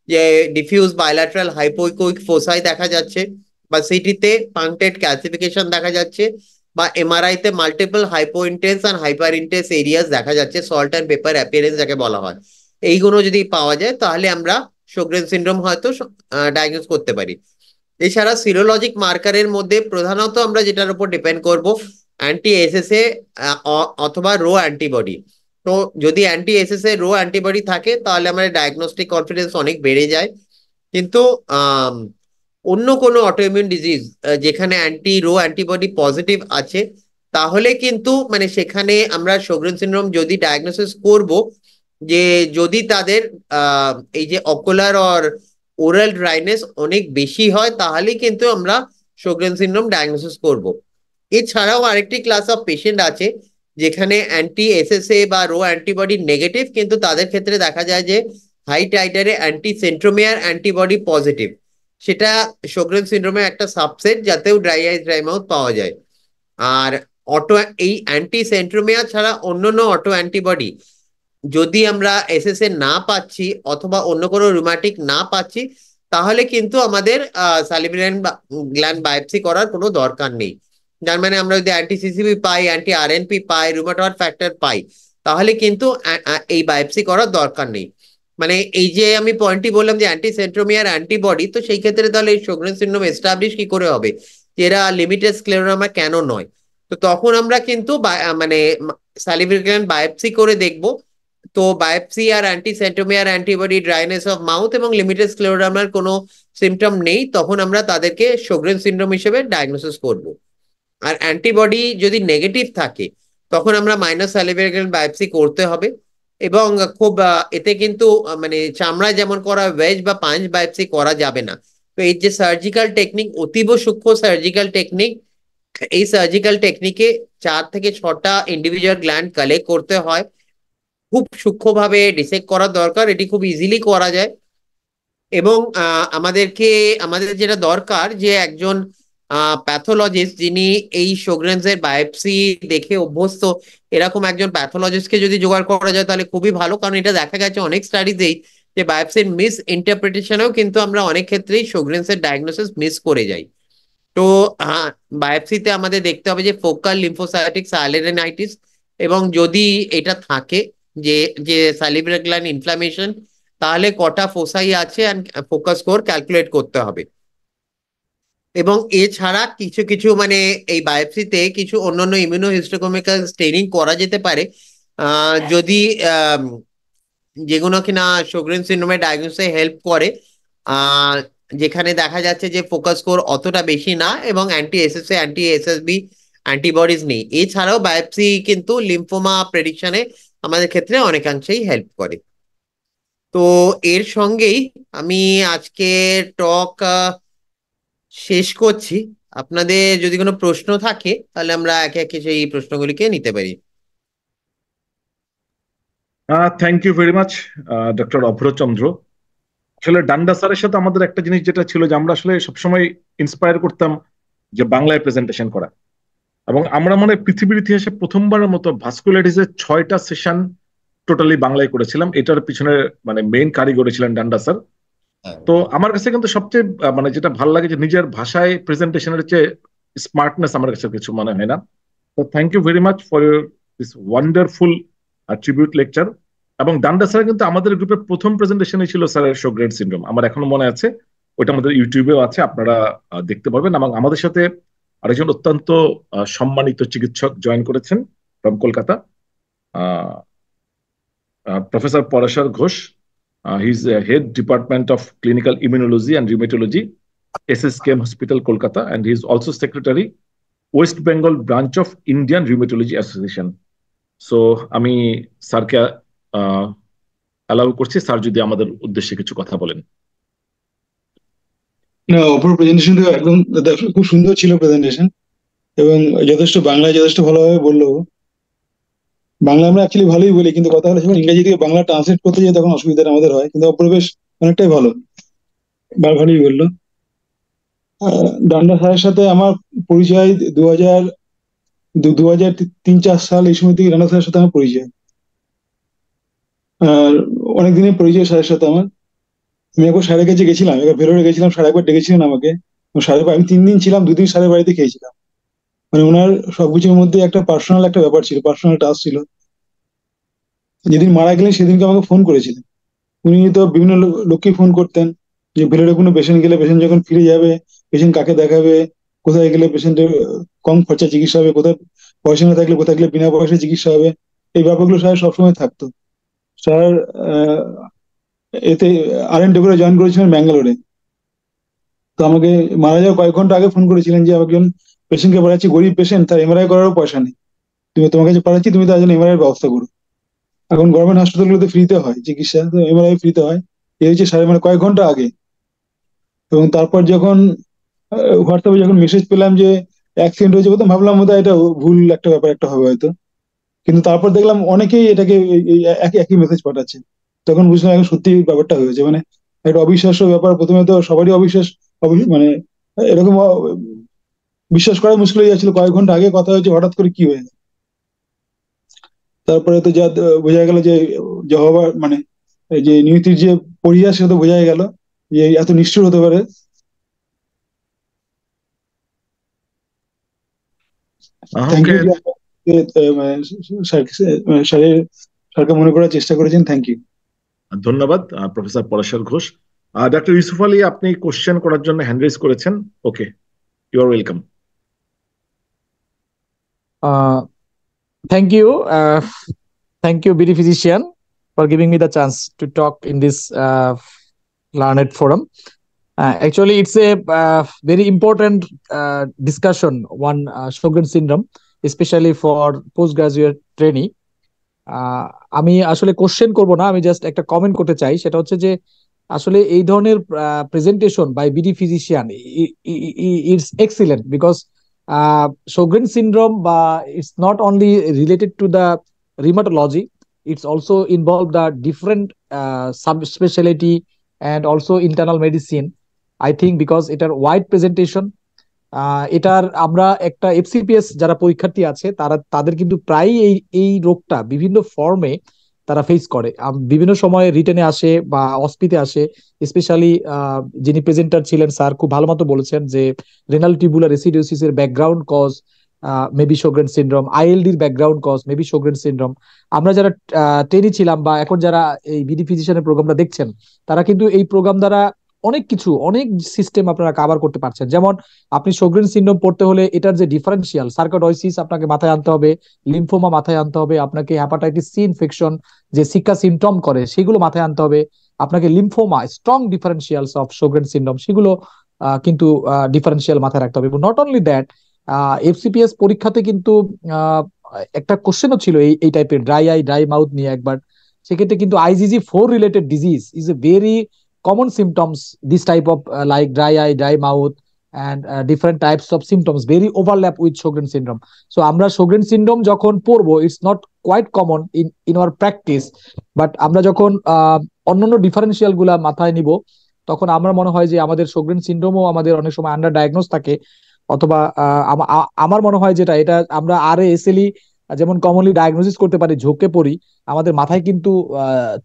যে ডিফিউজ বাইল্যাটারাল হাইপোইকোইক ফোসাই দেখা যাচ্ছে, বা সিটিতে পাংক্টেড ক্যালসিফিকেশন দেখা যাচ্ছে, বা এমআরআই তে মাল্টিপল হাইপো ইন্টেন্স আর হাইপার ইন্টেন্স এরিয়াস দেখা যাচ্ছে, সল্ট অ্যান্ড পেপার অ্যাপিয়ারেন্স যাকে বলা হয়। এইগুলো যদি পাওয়া যায় তাহলে আমরা sjogren সিনড্রোম হয়তো ডায়াগনোস করতে পারি। এছাড়া সিরোলজিক মার্কারের মধ্যে প্রধানত আমরা যেটার উপর ডিপেন্ড করব, অ্যান্টি এসএসএ অথবা রো অ্যান্টিবডি। তো যদি অ্যান্টি এসএসএ রো অ্যান্টিবডি থাকে তাহলে আমাদের ডায়াগনস্টিক কনফিডেন্স অনেক বেড়ে যায়। কিন্তু আম, অন্য কোনো অটোইমিউন ডিজিজ যেখানে অ্যান্টি রো অ্যান্টিবডি পজিটিভ আছে, তাহলে কিন্তু মানে সেখানে আমরা sjogren সিনড্রোম যদি ডায়াগনোসিস করব, যে যদি তাদের এই যে অকুলার অর ওরাল ড্রাইনেস অনেক বেশি হয়, তাহলেই কিন্তু আমরা sjogren সিনড্রোম ডায়াগনোসিস করব। এছাড়াও আরেকটি ক্লাস অফ পেশেন্ট আছে যেখানে অ্যান্টি এসএসএ বা রো অ্যান্টিবডি নেগেটিভ, কিন্তু তাদের ক্ষেত্রে দেখা যায় যে হাই টাইটারে অ্যান্টি সেন্ট্রোমিয়ার অ্যান্টিবডি পজিটিভ। সেটা sjogren সিনড্রোমের একটা সাবসেট, যাতেও ড্রাই আইস ড্রাই মাউথ পাওয়া যায়। আর অটো এই অ্যান্টি সেন্ট্রোমিয়ার ছাড়া অন্যান্য অটো অ্যান্টিবডি যদি আমরা এসএসএ না পাচ্ছি অথবা অন্য কোনো রুমাটিক না পাচ্ছি, তাহলে কিন্তু আমাদের সালিভারি গ্ল্যান্ড বায়োপসি করার কোনো দরকার নেই। যার মানে আমরা যদি অ্যান্টি সিসিপি পাই, অ্যান্টি আরএনপি পাই, রুমাটয়েড ফ্যাক্টর পাই, তাহলে কিন্তু এই বায়োপসি করার দরকার নেই। মানে এই যে আমি পয়েন্টটি বললাম যে অ্যান্টি সেন্ট্রোমিয়ার অ্যান্টিবডি, তো সেই ক্ষেত্রে তাহলে এই sjogren সিনড্রোম এস্টাবলিশ কি করে হবে যে এরা লিমিটেড স্ক্লেরোডার্মা কেন নয়? তো তখন আমরা কিন্তু মানে সালিভারি গ্ল্যান্ড বায়োপসি করে দেখবো। তো বায়োপসি আর anti centromere antibody, dryness of mouth এবং লিমিটেড স্ক্লেরোডার্মার কোনো সিমটম নেই, তখন আমরা তাদেরকে sjogren সিনড্রোম হিসেবে ডায়াগনোসিস করব। আর অ্যান্টিবডি যদি নেগেটিভ থাকে, তখন আমরা মাইনাস স্যালিভারি গ্ল্যান্ড বায়োপসি করতে হবে। এবং খুব এতে কিন্তু মানে চামড়ায় যেমন করা ওয়েজ বা পাঞ্চ বায়োপসি করা যাবে না। তো এই যে সার্জিক্যাল টেকনিক, অতীব সূক্ষ্ম সার্জিক্যাল টেকনিক, এই সার্জিক্যাল টেকনিকে 4 থেকে 6টা ইন্ডিভিজুয়াল গ্ল্যান্ড কালেক্ট করতে হয়, খুব সূক্ষ্মভাবে ডিসেক্ট করা দরকার, এটি খুব ইজিলি করা যায়। এবং আমাদের যেটা দরকার যে একজন প্যাথোলজিস্ট যিনি এই শোগরেনসের বায়োপসি দেখে অভ্যস্ত, এরকম একজন প্যাথোলজিস্টকে যদি জোগাড় করা যায় তাহলে খুবই ভালো, কারণ এটা দেখা গেছে অনেক স্টাডিজেই যে বায়োপসির মিস ইন্টারপ্রিটেশনেও কিন্তু আমরা অনেক ক্ষেত্রেই শোগরেনসের ডায়াগনোসিস মিস করে যাই। তো বায়োপসিতে আমাদের দেখতে হবে যে ফোকাল লিম্ফোসাইটিক সাইলেনাইটিস, এবং যদি এটা থাকে যে যে সালিভারি গ্ল্যান্ড ইনফ্লামেশন, তাহলে কটা ফোসাই আছে অ্যান্ড ফোকাস স্কোর ক্যালকুলেট করতে হবে। এবং এছাড়া কিছু কিছু মানে এই বায়োপসিতে কিছু অন্যান্য ইমিউনোহিস্টোকেমিক্যাল স্টেনিং করা যেতে পারে, যদি যেগুলো কিনা শোগরেন সিনড্রোমের ডায়াগনোসিসে হেল্প করে, আহ যেখানে দেখা যাচ্ছে যে ফোকাস স্কোর অতটা বেশি না এবং anti SSA anti SSB antibodies নেই। এছাড়াও বায়োপসি কিন্তু লিম্ফোমা প্রেডিকশনে আমাদের ক্ষেত্রে অনেকাংশেই হেল্প করে। তো এর সঙ্গেই আমি আজকে টক শেষ করছি। আপনাদের যদি কোনো প্রশ্ন থাকে তাহলে আমরা একে একে সেই প্রশ্নগুলিকে নিতে পারি। Thank you very much doctor Abhrachandra. আসলে ডান্ডা স্যারের সাথে আমাদের একটা জিনিস যেটা ছিল যে আমরা আসলে সবসময় ইন্সপায়ার করতাম যে বাংলায় প্রেজেন্টেশন করা, এবং আমরা মনে হয় পৃথিবীর ইতিহাসে প্রথমবারের মতো ভাস্কুলাইটিসের 6টা সেশন টোটালি বাংলায় করেছিলাম। এটার পিছনে মানে মেইন কারিগর ছিলেন ডান্ডা স্যার। তো আমার কাছে কিন্তু সবচেয়ে মানে যেটা ভালো লাগে যে নিজের ভাষায় প্রেজেন্টেশনের চেয়ে স্মার্টনেস আমার কাছে কিছু মনে হয় না। তো thank you very much for your this wonderful tribute lecture. এবং ডান্ডা স্যার কিন্তু আমাদের গ্রুপের প্রথম প্রেজেন্টেশনই ছিল স্যারের শোগ্রেন সিনড্রোম, আমার এখনো মনে আছে। ওইটা আমাদের ইউটিউবেও আছে, আপনারা দেখতে পারবেন। এবং আমাদের সাথে আরেকজন অত্যন্ত সম্মানিত চিকিৎসক জয়েন করেছেন from Kolkata, professor Parashar Ghosh. He is head department of clinical immunology and rheumatology, SSKM hospital Kolkata, and he is also secretary West Bengal branch of Indian rheumatology association. So আমি স্যারকে অ্যালাউ করছি, স্যার যদি আমাদের উদ্দেশ্যে কিছু কথা বলেন। না, অপর প্রেজেন্টেশনটা একদম খুব সুন্দর ছিল প্রেজেন্টেশন, এবং যথেষ্ট বাংলায় যথেষ্ট ভালোভাবে বললো। বাংলা আমরা অ্যাকচুয়ালি ভালোই বলি, কিন্তু কথা হলো যখন ইংরেজি থেকে বাংলা ট্রান্সলেট করতে যাই তখন অসুবিধাটা আমাদের হয়, কিন্তু অপরিবেশ অনেকটাই ভালো, ভালোই বললো। ডান্ডা স্যারের সাথে আমার পরিচয় 2003-4 সাল এই সময় থেকে ডান্ডা স্যারের সাথে আমার পরিচয়। আর অনেকদিনের পরিচয় স্যারের সাথে আমার। আমি একবার স্যারের কাছে গেছিলাম, একবার ভেলোরে গেছিলাম, স্যার একবার ডেকেছিলেন আমাকে। স্যারের আমি 3 দিন ছিলাম, 2 দিন স্যারের বাড়িতে খেয়েছিলাম। মানে ওনার সবকিছুর মধ্যে একটা পার্সোনাল একটা ব্যাপার ছিল, পার্সোনাল টাচ ছিল। যেদিন মারা গেলেন সেদিনকে আমাকে ফোন করেছিলেন। উনি তো বিভিন্ন লোককে ফোন করতেন যে ভেলোরে কোনো পেশেন্ট গেলে, পেশেন্ট যখন ফিরে যাবে, পেশেন্ট কাকে দেখাবে, কোথায় গেলে পেশেন্টের কম খরচা চিকিৎসা হবে, কোথায় পয়সা না থাকলে কোথায় গেলে বিনা পয়সায় চিকিৎসা হবে, এই ব্যাপারগুলো স্যার সবসময় থাকতো। স্যার এতে RN করে জয়েন করেছিলেন ব্যাঙ্গালোরে। তো আমাকে মারা যাওয়ার কয়েক ঘন্টা আগে ফোন করেছিলেন যে একজন পেশেন্টকে পাঠাচ্ছি, গরিব পেশেন্ট, তার MRI করারও পয়সা নেই, তোমার কাছে পাঠাচ্ছি, তুমি তার জন্য MRI এর ব্যবস্থা করো। এখন গভর্নমেন্ট হাসপাতালগুলোতে ফ্রিতে হয় চিকিৎসা, তো MRI ফ্রিতে হয়। এই হচ্ছে স্যার মানে কয়েক ঘন্টা আগে। এবং তারপর যখন হোয়াটসঅ্যাপে যখন মেসেজ পেলাম যে অ্যাক্সিডেন্ট হয়েছে, প্রথম ভাবলাম বোধহয় এটা ভুল একটা ব্যাপার একটা হবে হয়তো, কিন্তু তারপর দেখলাম অনেকেই এটাকে একই একই মেসেজ পাঠাচ্ছে। তখন বুঝলাম এখন সত্যি ব্যাপারটা হয়েছে, মানে একটা অবিশ্বাস্য ব্যাপার। প্রথমে তো সবারই অবিশ্বাস, মানে এরকম বিশ্বাস করা মুশকিল হয়ে যাচ্ছিল, কয়েক ঘন্টা আগে কথা হয়েছে, হঠাৎ করে কি হয়ে গেল। তারপরে তো যা বোঝা গেল যে হবার মানে এই যে নিয়তির যে পরিহাস, সেটা তো বোঝাই গেল যে এত নিষ্ঠুর হতে পারে। থ্যাংক ওকে, ইউ যে মানে স্যারের স্যারকে মনে করার চেষ্টা করেছেন। Thank you. ধন্যবাদ প্রফেসর পরাশর ঘোষ। ডক্টর ইউসুফ আলী, আপনি কোশ্চেন করার জন্য হ্যান্ড রেজ করেছেন। Okay, you are welcome. Uh, Thank you. Thank you, BD Physician, for giving me the chance to talk in this learned forum. Actually, it's a very important discussion on Sjogren syndrome, especially for postgraduate trainee. আমি আসলে question করব না, আমি just একটা comment করতে চাই। সেটা হচ্ছে যে আসলে এই ধরনের presentation by BD physician it's excellent because Sjogren syndrome it's not only related to the rheumatology, it's also involved the different subspecialty and also internal medicine. I think because এটার wide presentation, এটার আমরা একটা FCPS যারা পরীক্ষার্থী আছে তাদের কিন্তু প্রায়ই এই রোগটা বিভিন্ন ফর্মে তারা ফেস করে। বিভিন্ন সময়ে রিটেনে আসে বা অস্পিতে আসে। স্পেশালি যিনি প্রেজেন্টার ছিলেন স্যার খুব ভালো মতো বলেছেন যে রেনাল টিউবুলার রেসিডিওসিস এর background cause maybe Sjogren syndrome, আইএলডির background cause maybe Sjogren syndrome। আমরা যারা ট্রেনি ছিলাম বা এখন যারা এই বিডি ফিজিশিয়ানের প্রোগ্রামটা দেখছেন, তারা কিন্তু এই প্রোগ্রাম দ্বারা অনেক সিস্টেম আপনারা কভার করতে পারছেন। যেমন আপনি Sjogren syndrome পড়তে হলে এটার যে ডিফারেন্সিয়াল সার্কোডয়সিস আপনাকে মাথায় আনতে হবে, লিম্ফোমা মাথায় আনতে হবে, আপনাকে হ্যাপাটাইটিস সি ইনফেকশন যে সিকা সিমটম করে সেগুলো মাথায় আনতে হবে, আপনাকে lymphoma strong differentials of Sjogren syndrome সেগুলো কিন্তু ডিফারেন্সিয়াল মাথায় রাখতে হবে। এবং নট অনলি দ্যাট, এফসিপিএস পরীক্ষাতে কিন্তু একটা কোশ্চেনও ছিল এই টাইপের ড্রাই আই ড্রাই মাউথ নিয়ে একবার। সেক্ষেত্রে কিন্তু IgG4 related disease is a very common symptoms, this type of like dry eye, dry mouth, and different types of symptoms very overlap with Sjogren syndrome. So আমরা Sjogren syndrome যখন পড়বো, it's not quite common in our practice, but আমরা যখন অন্যান্য differential গুলা মাথায় নিব, তখন আমার মনে হয় যে আমাদের Sjogren syndrome ও আমাদের অনেক সময় আন্ডার ডায়াগনোস থাকে। অথবা আমার মনে হয় এটা আমরা এসএলই যেমন কমনলি ডায়াগনোসিস করতে পারি, ঝোঁকে পড়ি, আমাদের মাথায় কিন্তু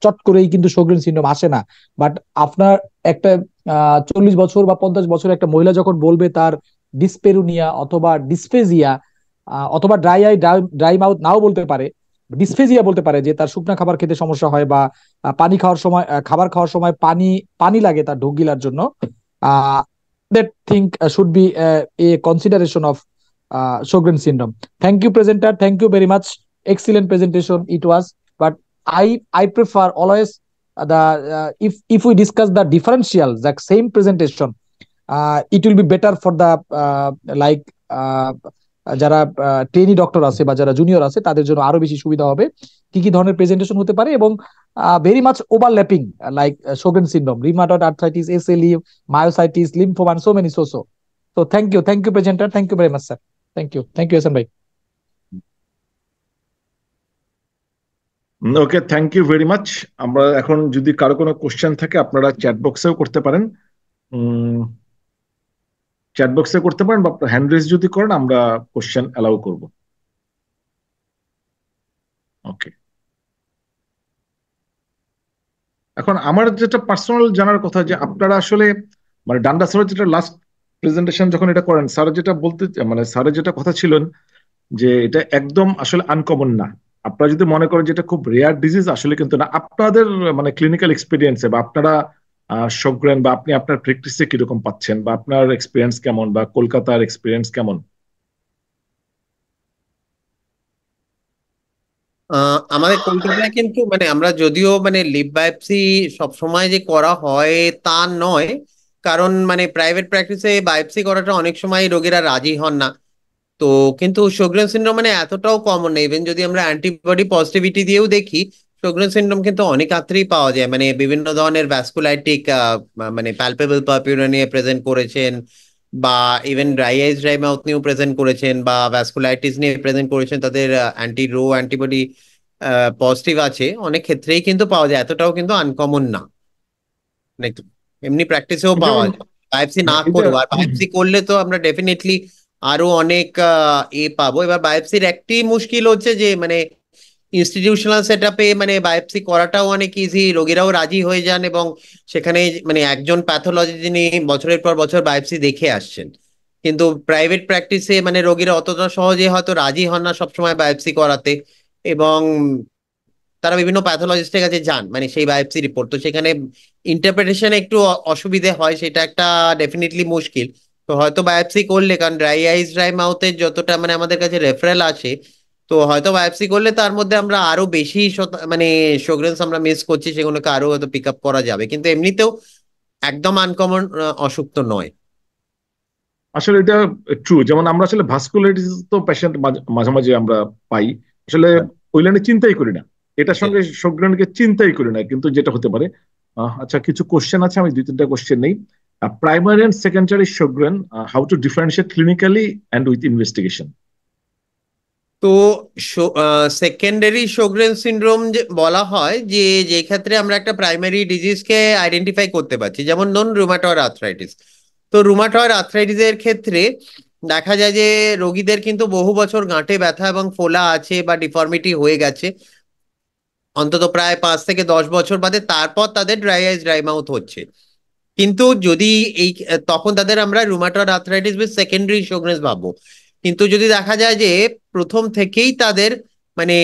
চট করেই কিন্তু Sjogren syndrome আসে না। বাট আপনার একটা 40 বছর বা 50 বছর একটা মহিলা যখন বলবে তার ডিসপেরুনিয়া অথবা ডিসফেজিয়া অথবা ড্রাই আই ড্রাই মাউথ নাও বলতে পারে, ডিসফেজিয়া বলতে পারে যে তার শুকনা খাবার খেতে সমস্যা হয় বা পানি খাওয়ার সময় খাবার খাওয়ার সময় পানি লাগে তার ঢোক গিলার জন্য, that thing should be a consideration of Sjogren syndrome. Thank you, presenter. Thank you very much. Excellent presentation it was. But I prefer always the if we discuss the differential, the same presentation, it will be better for the like যারা trainee doctor আছে বা যারা junior আছে তাদের জন্য আরো বেশি সুবিধা হবে। কি ধরনের প্রেজেন্টেশন হতে পারে এবং very much overlapping like Sjogren syndrome, rheumatoid arthritis, SLE, myositis, lymphoma, and so many so. So thank you presenter, thank you very much sir, thank you Hasan bhai. Okay, thank you very much. আমরা এখন যদি কারো কোনো question থাকে আপনারা chat বক্সেও করতে পারেন, বা হ্যান্ড রেজ যদি করেন আমরা কোশ্চেন অ্যালাউ করব। ওকে, এখন আমার যেটা পার্সোনাল জানার কথা যে আপনারা আসলে মানে ডান্ডা স্যারের যেটা লাস্ট প্রেজেন্টেশন যখন এটা করেন, স্যার যেটা স্যারের যেটা কথা ছিলেন যে এটা একদম আসলে আনকমন না। আপনারা যদি মনে করেন যে এটা খুব রেয়ার ডিজিজ, আসলে কিন্তু না। আপনাদের মানে ক্লিনিক্যাল এক্সপিরিয়েন্সে বা আপনারা Sjogren বা আপনি আপনার প্র্যাকটিসে কিরকম পাচ্ছেন বা আপনার এক্সপিরিয়েন্স কেমন বা কলকাতার এক্সপিরিয়েন্স কেমন? আমাদের কলকাতায় কিন্তু মানে আমরা যদিও মানে লিভ বায়োপসি সবসময় যে করা হয় তা নয়, কারণ মানে প্রাইভেট প্র্যাকটিসে বায়োপসি করাটা অনেক সময় রোগীরা রাজি হন না। তো কিন্তু Sjogren syndrome মানে এতটাও কমন নেই। ইভেন যদি আমরা অ্যান্টিবডি পজিটিভিটি দিয়েও দেখি, Sjogren syndrome কিন্তু অনেক ক্ষেত্রেই পাওয়া যায়। মানে বিভিন্ন ধরনের ভ্যাসকুলাইটিক মানে প্যালপেবল পারপিউরা নিয়ে প্রেজেন্ট করেছেন, বা even dry eyes dry mouth নিয়েও প্রেজেন্ট করেছেন, বা ভ্যাসকুলাইটিস নিয়ে প্রেজেন্ট করেছেন, তাদের অ্যান্টিবডি পজিটিভ আছে। অনেক ক্ষেত্রেই কিন্তু পাওয়া যায়, এতটাও কিন্তু আনকমন না। মানে এমনি প্র্যাকটিসেও পাওয়া যেমন যায় বায়োপসি না এটা করেও। আর বায়োপসি করলে তো আমরা ডেফিনেটলি আরো অনেক পাবো। এবার বায়োপসির একটি মুশকিল হচ্ছে যে মানে ইনস্টিটিউশনাল সেট আপে মানে বায়োপসি করাটাও অনেক ইজি, রোগীরাও রাজি হয়ে যান, এবং সেখানে মানে একজন প্যাথোলজি যিনি বছরের পর বছর বায়োপসি দেখে আসছেন। কিন্তু প্রাইভেট প্র্যাকটিসে মানে রোগীরা অতটা সহজে হয়তো রাজি হন না সবসময় বায়োপসি করাতে, এবং তারা বিভিন্ন প্যাথোলজিস্টের কাছে যান মানে সেই বায়োপসি রিপোর্ট, তো সেখানে ইন্টারপ্রিটেশন একটু অসুবিধে হয়, সেটা একটা ডেফিনেটলি মুশকিল। তো হয়তো বায়োপসি করলে, কারণ ড্রাই আইজ ড্রাই মাউথের যতটা মানে আমাদের কাছে রেফারেল আসে, তো হয়তো বায়োপসি করলে তার মধ্যে আমরা আরো বেশি মানে Sjogren's আমরা মিস করছি, সেগুলোকে আরো হয়তো পিক আপ করা যাবে। কিন্তু এমনিতেও একদম আনকমন অসুখ তো নয়। আসলে এটা ট্রু। যেমন আমরা আসলে ভাস্কুলাইটিস তো পেশেন্ট মাঝে মাঝে আমরা পাই, আসলে ওই লাইনে চিন্তাই করি না, এটার সঙ্গে Sjogrenকে চিন্তাই করি না, কিন্তু যেটা হতে পারে আচ্ছা, কিছু কোশ্চেন আছে, আমি 2-3টা কোশ্চেন নেই। Primary and secondary Sjogren, how to differentiate clinically and with investigation? তো সেকেন্ডারি শোগরেন সিনড্রোম যে বলা হয় যে যে ক্ষেত্রে আমরা একটা প্রাইমারি ডিজিজকে আইডেন্টিফাই করতে পারছি, যেমন ধরুন রুমাটয়েড আর্থ্রাইটিস। তো রুমাটয়েড আর্থ্রাইটিসের ক্ষেত্রে দেখা যায় যে রোগীদের কিন্তু বহু বছর গাঁটে ব্যথা এবং ফোলা আছে বা ডিফর্মিটি হয়ে গেছে অন্তত প্রায় 5 থেকে 10 বছর বাদে, তারপর তাদের ড্রাই আইজ ড্রাই মাউথ হচ্ছে। কিন্তু যদি এই তখন তাদের আমরা রুমাটয়েড আর্থ্রাইটিস উইথ সেকেন্ডারি শোগরেনস ভাববো। কিন্তু যদি দেখা যায় যে প্রথম থেকেই তাদের মানে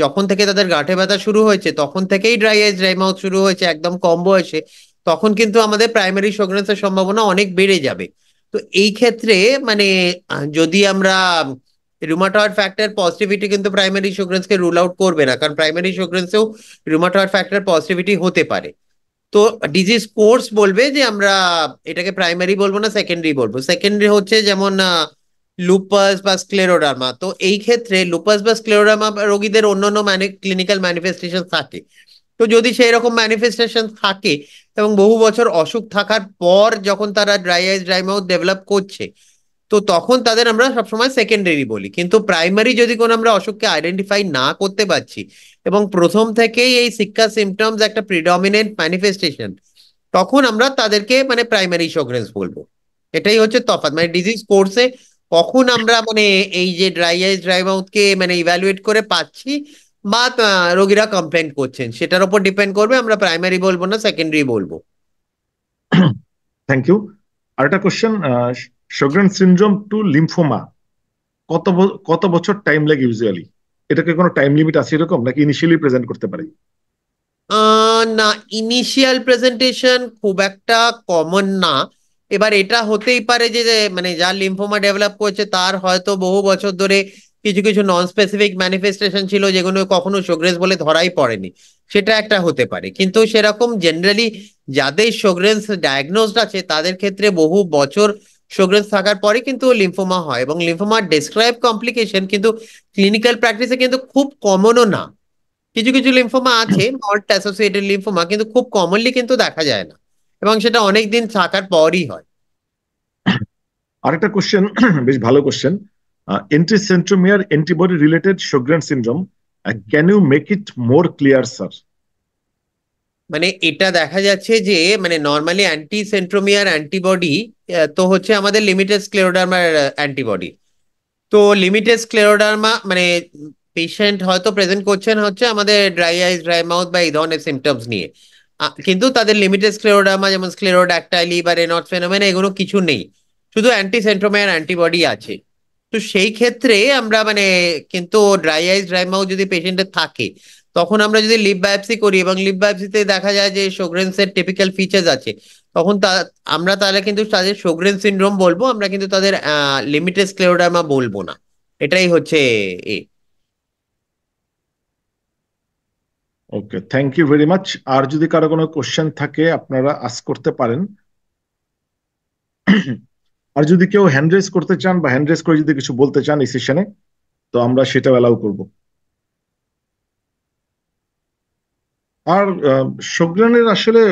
যখন থেকে তাদের গাঁটে ব্যথা শুরু হয়েছে তখন থেকেই ড্রাই আইজ ড্রাই মাউথ শুরু হয়েছে একদম কম বয়সে, তখন কিন্তু আমাদের প্রাইমারি শোগরেন্সের সম্ভাবনা অনেক বেড়ে যাবে। তো এই ক্ষেত্রে মানে যদি আমরা রুমাটয়েড ফ্যাক্টর পজিটিভিটি কিন্তু প্রাইমারি শোগরেন্সকে রুল আউট করবে না, কারণ প্রাইমারি শোগরেন্সেও রুমাটয়েড ফ্যাক্টর পজিটিভিটি হতে পারে। তো ডিজিজ কোর্স বলবে যে আমরা এটাকে প্রাইমারি বলবো না সেকেন্ডারি বলবো। সেকেন্ডারি হচ্ছে যেমন লুপাস বা স্ক্লেরোডার্মা। তো এই ক্ষেত্রে লুপাস বা স্ক্লেরোডার্মা রোগীদের অন্যান্য ক্লিনিক্যাল ম্যানিফেস্টেশন থাকে। তো যদি সেই রকম ম্যানিফেস্টেশন থাকে এবং বহু বছর অসুখ থাকার পর যখন তারা dry eyes dry mouth develop করছে, তো তখন তাদের আমরা সবসময় সেকেন্ডারি বলি। কিন্তু প্রাইমারি যদি কোনো আমরা অসুখকে আইডেন্টিফাই না করতে পারছি এবং প্রথম থেকেই এই সিক্কা সিমটমস একটা প্রিডমিনেন্ট ম্যানিফেস্টেশন, তখন আমরা তাদেরকে মানে প্রাইমারি শোগরেন্স বলবো। এটাই হচ্ছে তফাৎ, মানে ডিজিজ কোর্সে কখন আমরা মানে এই যে ড্রাই আইজ ড্রাই মাউথকে মানে ইভ্যালুয়েট করে পাচ্ছি বা রোগীরা কমপ্লেন করছেন সেটার উপর ডিপেন্ড করবে আমরা প্রাইমারি বলবো না সেকেন্ডারি বলবো। Thank you. আরেকটা question, Sjogren syndrome to lymphoma কত বছর টাইম লাগে ইউজুয়ালি? এটাকে কোনো টাইম লিমিট আছে এরকম, নাকি ইনিশিয়ালি প্রেজেন্ট করতে পারে? না, ইনিশিয়াল প্রেজেন্টেশন খুব একটা কমন না। এবার এটা হতেই পারে যে মানে যার লিম্ফোমা ডেভেলপ করছে তার হয়তো বহু বছর ধরে কিছু কিছু নন স্পেসিফিক ম্যানিফেস্টেশন ছিল যেগুলো কখনো শোগরেন্স বলে ধরাই পড়েনি, সেটা একটা হতে পারে। কিন্তু সেরকম জেনারেলি যাদের শোগরেন্স ডায়াগনোজড আছে তাদের ক্ষেত্রে বহু বছর শোগরেন্স থাকার পরে কিন্তু লিম্ফোমা হয়, এবং লিম্ফোমার ডেসক্রাইব কমপ্লিকেশন কিন্তু ক্লিনিক্যাল প্র্যাকটিসে কিন্তু খুব কমনও না। কিছু কিছু লিম্ফোমা আছে মল্ট অ্যাসোসিয়েটেড লিম্ফোমা, কিন্তু খুব কমনলি কিন্তু দেখা যায় না এবং সেটা অনেক দিন থাকার পরই হয়। আরেকটা কোশ্চেন, বেশ ভালো question. Anticentromere antibody related Sjogren syndrome, can you make it more clear sir? মানে এটা দেখা যাচ্ছে যে মানে নর্মালি অ্যান্টি সেন্ট্রোমিয়ার অ্যান্টিবডি তো হচ্ছে আমাদের লিমিটেড স্ক্লেরোডার্মার অ্যান্টিবডি। তো লিমিটেড স্ক্লেরোডার্মা মানে পেশেন্ট হয়তো প্রেজেন্ট করছেন হচ্ছে আমাদের ড্রাই আইজ ড্রাই মাউথ বা এই ধরনের সিমটমস নিয়ে, কিন্তু তাদের লিমিটেড স্ক্লেরোডার্মা যেমন স্ক্লেরোডাক্টাইলি বা রেনল্ডস ফেনোমেনা এগুলো কিছু নেই, শুধু অ্যান্টি সেন্ট্রোমিয়ার অ্যান্টিবডি আছে। তো সেই ক্ষেত্রে আমরা মানে কিন্তু ড্রাই আইজ ড্রাই মাউথ যদি পেশেন্টের থাকে তখন আমরা যদি লিপ বায়োপসি করি এবং লিপ বায়োপসিতে দেখা যায় যে শোগরেন্সের টিপিক্যাল ফিচার্স আছে, তখন আমরা তাহলে কিন্তু তাদের শোগরেন সিনড্রোম বলবো, আমরা কিন্তু তাদের লিমিটেড স্ক্লেরোডার্মা বলবো না। এটাই হচ্ছে এ। ওকে, থ্যাংক ইউ ভেরি মাচ। আর যদি কারো কোনো কোশ্চেন থাকে আপনারা আস্ক করতে পারেন। আর যদি কেউ হ্যান্ড রেজ করতে চান বা হ্যান্ড রেজ করে যদি কিছু বলতে চান এই সেশনে, তো আমরা সেটাও অ্যালাউ করব। আর Sjogren's আসলে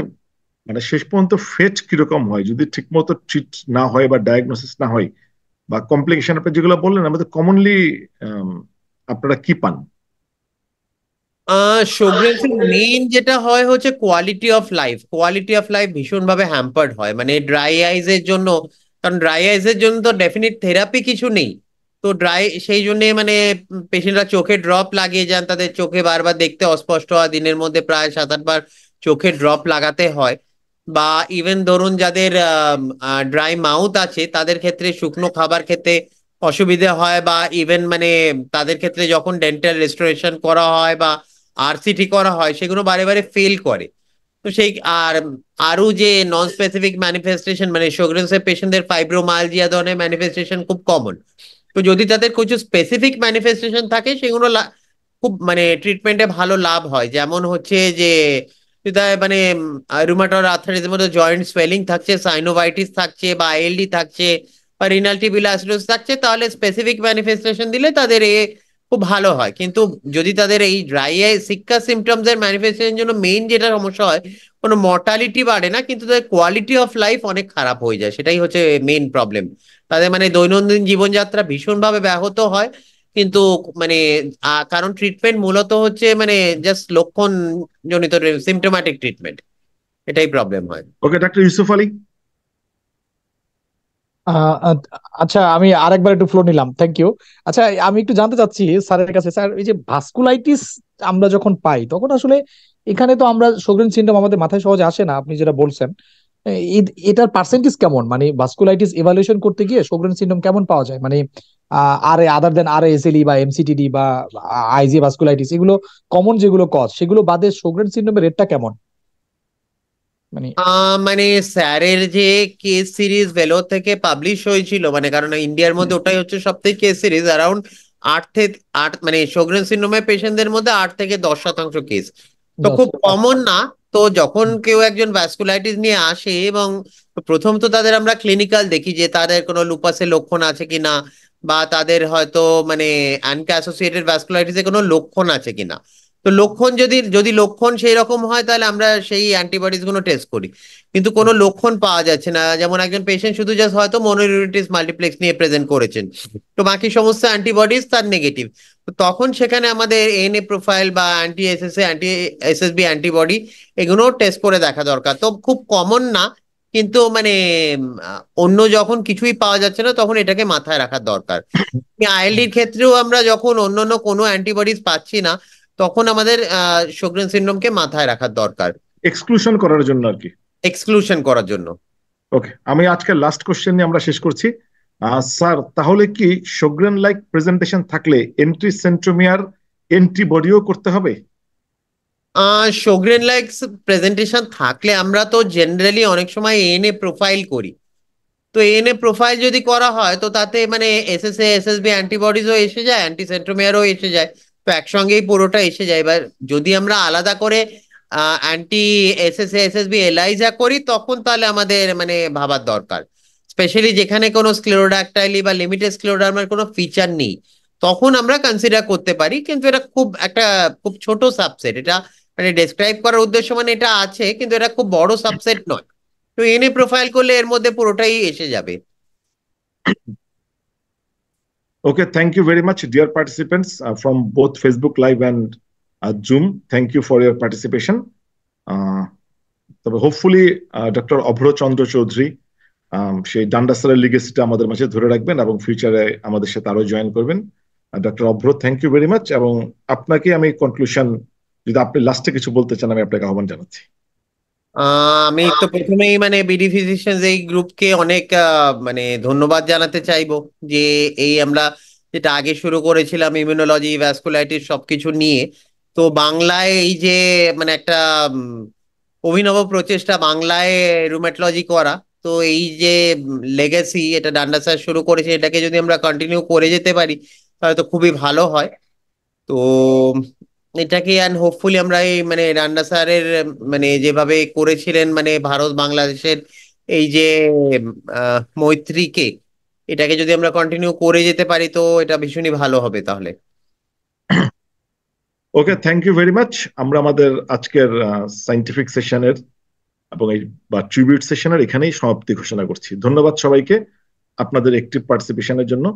মানে শেষ পর্যন্ত ফেট কিরকম হয় যদি ঠিক মতো ট্রিট না হয় বা ডায়াগনোসিস না হয়, বা কমপ্লিকেশন আপনি যেগুলো বললেন, আমাদের কমনলি আপনারা কি পান? শোগরেন্সের মেইন যেটা হয় হচ্ছে quality of life. Quality of life ভীষণভাবে হ্যাম্পার্ড হয় মানে ড্রাই আইজের জন্য, কারণ ড্রাই আইজের জন্য তো ডেফিনিট থেরাপি কিছু নেই। তো সেই জন্য মানে পেশেন্টরা চোখে ড্রপ লাগিয়ে যান, তাদের চোখে বারবার দেখতে অস্পষ্ট হয়, দিনের মধ্যে প্রায় 7-8 বার চোখে ড্রপ লাগাতে হয়। বা ইভেন ধরুন যাদের ড্রাই মাউথ আছে তাদের ক্ষেত্রে শুকনো খাবার খেতে অসুবিধে হয়, বা ইভেন মানে তাদের ক্ষেত্রে যখন ডেন্টাল রেস্টোরেশন করা হয় বা আরসিটি করা হয় সেগুলো বারে বারে ফেল করে। তো সেই আর আরো যে নন স্পেসিফিক ম্যানিফেস্টেশন মানে শোগরেন্সের পেশেন্টদের ফাইব্রোমালজিয়া ধরনের ম্যানিফেস্টেশন খুব কমন। তো যদি তাদের কিছু স্পেসিফিক ম্যানিফেস্টেশন থাকে সেগুলো খুব মানে ট্রিটমেন্টে ভালো লাভ হয়। যেমন হচ্ছে যে যদি মানে রুমাটয়েড আর্থ্রাইটিসের মধ্যে জয়েন্ট সোয়েলিং থাকছে, সাইনোভাইটিস থাকছে বা আইএলডি থাকছে বা রিনাল টিবিউলার অ্যাসিডোসিস থাকছে, তাহলে স্পেসিফিক ম্যানিফেস্টেশন দিলে তাদের খুব ভালো হয়। কিন্তু যদি তাদের এই ড্রাই আই সিক্কা সিমটমস এর ম্যানিফেস্টেশনের জন্য মেইন যেটা সমস্যা হয় কোনো মর্টালিটি বাড়ে না, কিন্তু তাদের কোয়ালিটি অফ লাইফ অনেক খারাপ হয়ে যায়, সেটাই হচ্ছে মেইন প্রবলেম। তাদের মানে দৈনন্দিন জীবনযাত্রা ভীষণভাবে ব্যাহত হয়, কিন্তু মানে কারণ ট্রিটমেন্ট মূলত হচ্ছে মানে জাস্ট লক্ষণ জনিত সিমটোম্যাটিক ট্রিটমেন্ট, এটাই প্রবলেম হয়। ওকে, ডাক্তার ইউসুফ আলী। আচ্ছা, আমি আরেকবার একটু ফ্লো নিলাম, থ্যাংক ইউ। আচ্ছা, আমি একটু জানতে চাচ্ছি স্যারের কাছে, স্যার এই যে ভাস্কুলাইটিস আমরা যখন পাই তখন আসলে এখানে তো আমরা শোগরেন সিনড্রোম আমাদের মাথায় সহজে আসে না, আপনি যেটা বলছেন। এটার পার্সেন্টেজ কেমন, মানে ভাস্কুলাইটিস ইভালুয়েশন করতে গিয়ে শোগরেন সিনড্রোম কেমন পাওয়া যায়, মানে আর আদার দেন আর এসএলই বা এমসিটিডি বা আইজি ভাস্কুলাইটিস, এগুলো কমন যেগুলো কজ, সেগুলো বাদে শোগরেন সিনড্রোমের রেটটা কেমন মানে? মানে স্যারের যে কেস সিরিজ ভেলোর থেকে পাবলিশ হয়েছিল, মানে কারণ ইন্ডিয়ার মধ্যে ওটাই হচ্ছে সব থেকে কেস সিরিজ, অ্যারাউন্ড 8 মানে শোগরেন সিনড্রোমের পেশেন্টদের মধ্যে 8 থেকে 10% কেস, তো খুব কমন না। তো যখন কেউ একজন ভ্যাসকুলাইটিস নিয়ে আসে, এবং প্রথম তো তাদের আমরা ক্লিনিক্যাল দেখি যে তাদের কোনো লুপাসের লক্ষণ আছে কিনা, বা তাদের হয়তো মানে অ্যানকা অ্যাসোসিয়েটেড ভ্যাসকুলাইটিসের কোনো লক্ষণ আছে কিনা। তো লক্ষণ যদি যদি লক্ষণ সেই রকম হয়, তাহলে আমরা সেই অ্যান্টিবডিজ গুলো টেস্ট করি। কিন্তু কোনো লক্ষণ পাওয়া যাচ্ছে না, যেমন একজন পেশেন্ট শুধু জাস্ট হয়তো মনোনিউরিটিস মাল্টিপ্লেক্স নিয়ে প্রেজেন্ট করেছেন, তো বাকি সমস্ত অ্যান্টিবডিজ তার নেগেটিভ, তো তখন সেখানে আমাদের এনএ প্রোফাইল বা anti SSA anti SSB antibody এগুলো টেস্ট করে দেখা দরকার। তো খুব কমন না, কিন্তু মানে অন্য যখন কিছুই পাওয়া যাচ্ছে না তখন এটাকে মাথায় রাখার দরকার। আইএলডির ক্ষেত্রেও আমরা যখন অন্যান্য কোনো অ্যান্টিবডিজ পাচ্ছি না, তখন আমাদের শোগরেন সিনড্রোমকে মাথায় রাখার দরকার, এক্সক্লুশন করার জন্য আর কি। এক্সক্লুশন করার জন্য। ওকে, আমি আজকের লাস্ট কোশ্চেন নিয়ে আমরা শেষ করছি। স্যার, তাহলে কি শোগরেন লাইক প্রেজেন্টেশন থাকলে এন্ট্রি সেন্ট্রোমিয়ার অ্যান্টিবডিও করতে হবে? শোগরেন লাইক প্রেজেন্টেশন থাকলে আমরা তো জেনারেলি অনেক সময় এএনএ প্রোফাইল করি, তো এএনএ প্রোফাইল যদি করা হয় তো তাতে মানে এসএসএ এসএসবি অ্যান্টিবডিজও এসে যায়, অ্যান্টি সেন্ট্রোমিয়ারও এসে যায়, তো একসঙ্গেই পুরোটা এসে যায়। এবার যদি আমরা আলাদা করে অ্যান্টি এসএসএ এসএসবি এলাইজা করি, তখন তাহলে আমাদের মানে ভাবার দরকার, স্পেশালি যেখানে কোনো স্ক্লেরোডাক্টাইলি বা লিমিটেড স্ক্লেরোডার্মার কোনো ফিচার নেই, তখন আমরা কনসিডার করতে পারি। কিন্তু এটা খুব একটা খুব ছোট সাবসেট, এটা মানে ডেসক্রাইব করার উদ্দেশ্য মানে এটা আছে, কিন্তু এটা খুব বড় সাবসেট নয়। তো এনে প্রোফাইল করলে এর মধ্যে পুরোটাই এসে যাবে। Okay, thank you very much, dear participants from both Facebook Live and Zoom. Thank you for your participation. তবে হোপফুলি ডক্টর অভ্র চন্দ্র চৌধুরী সেই ডান্ডাসারের লিগেসিটা আমাদের মাঝে ধরে রাখবেন এবং ফিউচারে আমাদের সাথে আরো জয়েন করবেন। Doctor Abhra, thank you very much. এবং আপনাকে আমি কনক্লুশন, যদি আপনি লাস্টে কিছু বলতে চান, আমি আপনাকে আহ্বান জানাচ্ছি। আমি তো প্রথমেই মানে বিডি ফিজিশিয়ানস এই গ্রুপকে অনেক মানে ধন্যবাদ জানাতে চাইবো, যে এই আমরা যেটা আগে শুরু করেছিলাম ইমিউনোলজি ভ্যাসকুলাইটিস সবকিছু নিয়ে, তো বাংলায় এই যে মানে একটা অভিনব প্রচেষ্টা বাংলায় রুমেটোলজি করা, তো এই যে লেগেসি এটা ডান্ডা স্যার শুরু করেছে, এটাকে যদি আমরা কন্টিনিউ করে যেতে পারি তাহলে তো খুবই ভালো হয়। তো এটাকে অ্যান্ড হোপফুলি আমরা এই মানে রান্না স্যারের মানে যেভাবে করেছিলেন মানে ভারত বাংলাদেশের এই যে মৈত্রীকে, এটাকে যদি আমরা কন্টিনিউ করে যেতে পারি তো এটা ভীষণই ভালো হবে তাহলে। ওকে, থ্যাংক ইউ ভেরি মাচ। আমরা আমাদের আজকের সায়েন্টিফিক সেশনের এবং এই বা ট্রিবিউট সেশনের এখানেই সমাপ্তি ঘোষণা করছি। ধন্যবাদ সবাইকে আপনাদের অ্যাক্টিভ পার্টিসিপেশনের জন্য।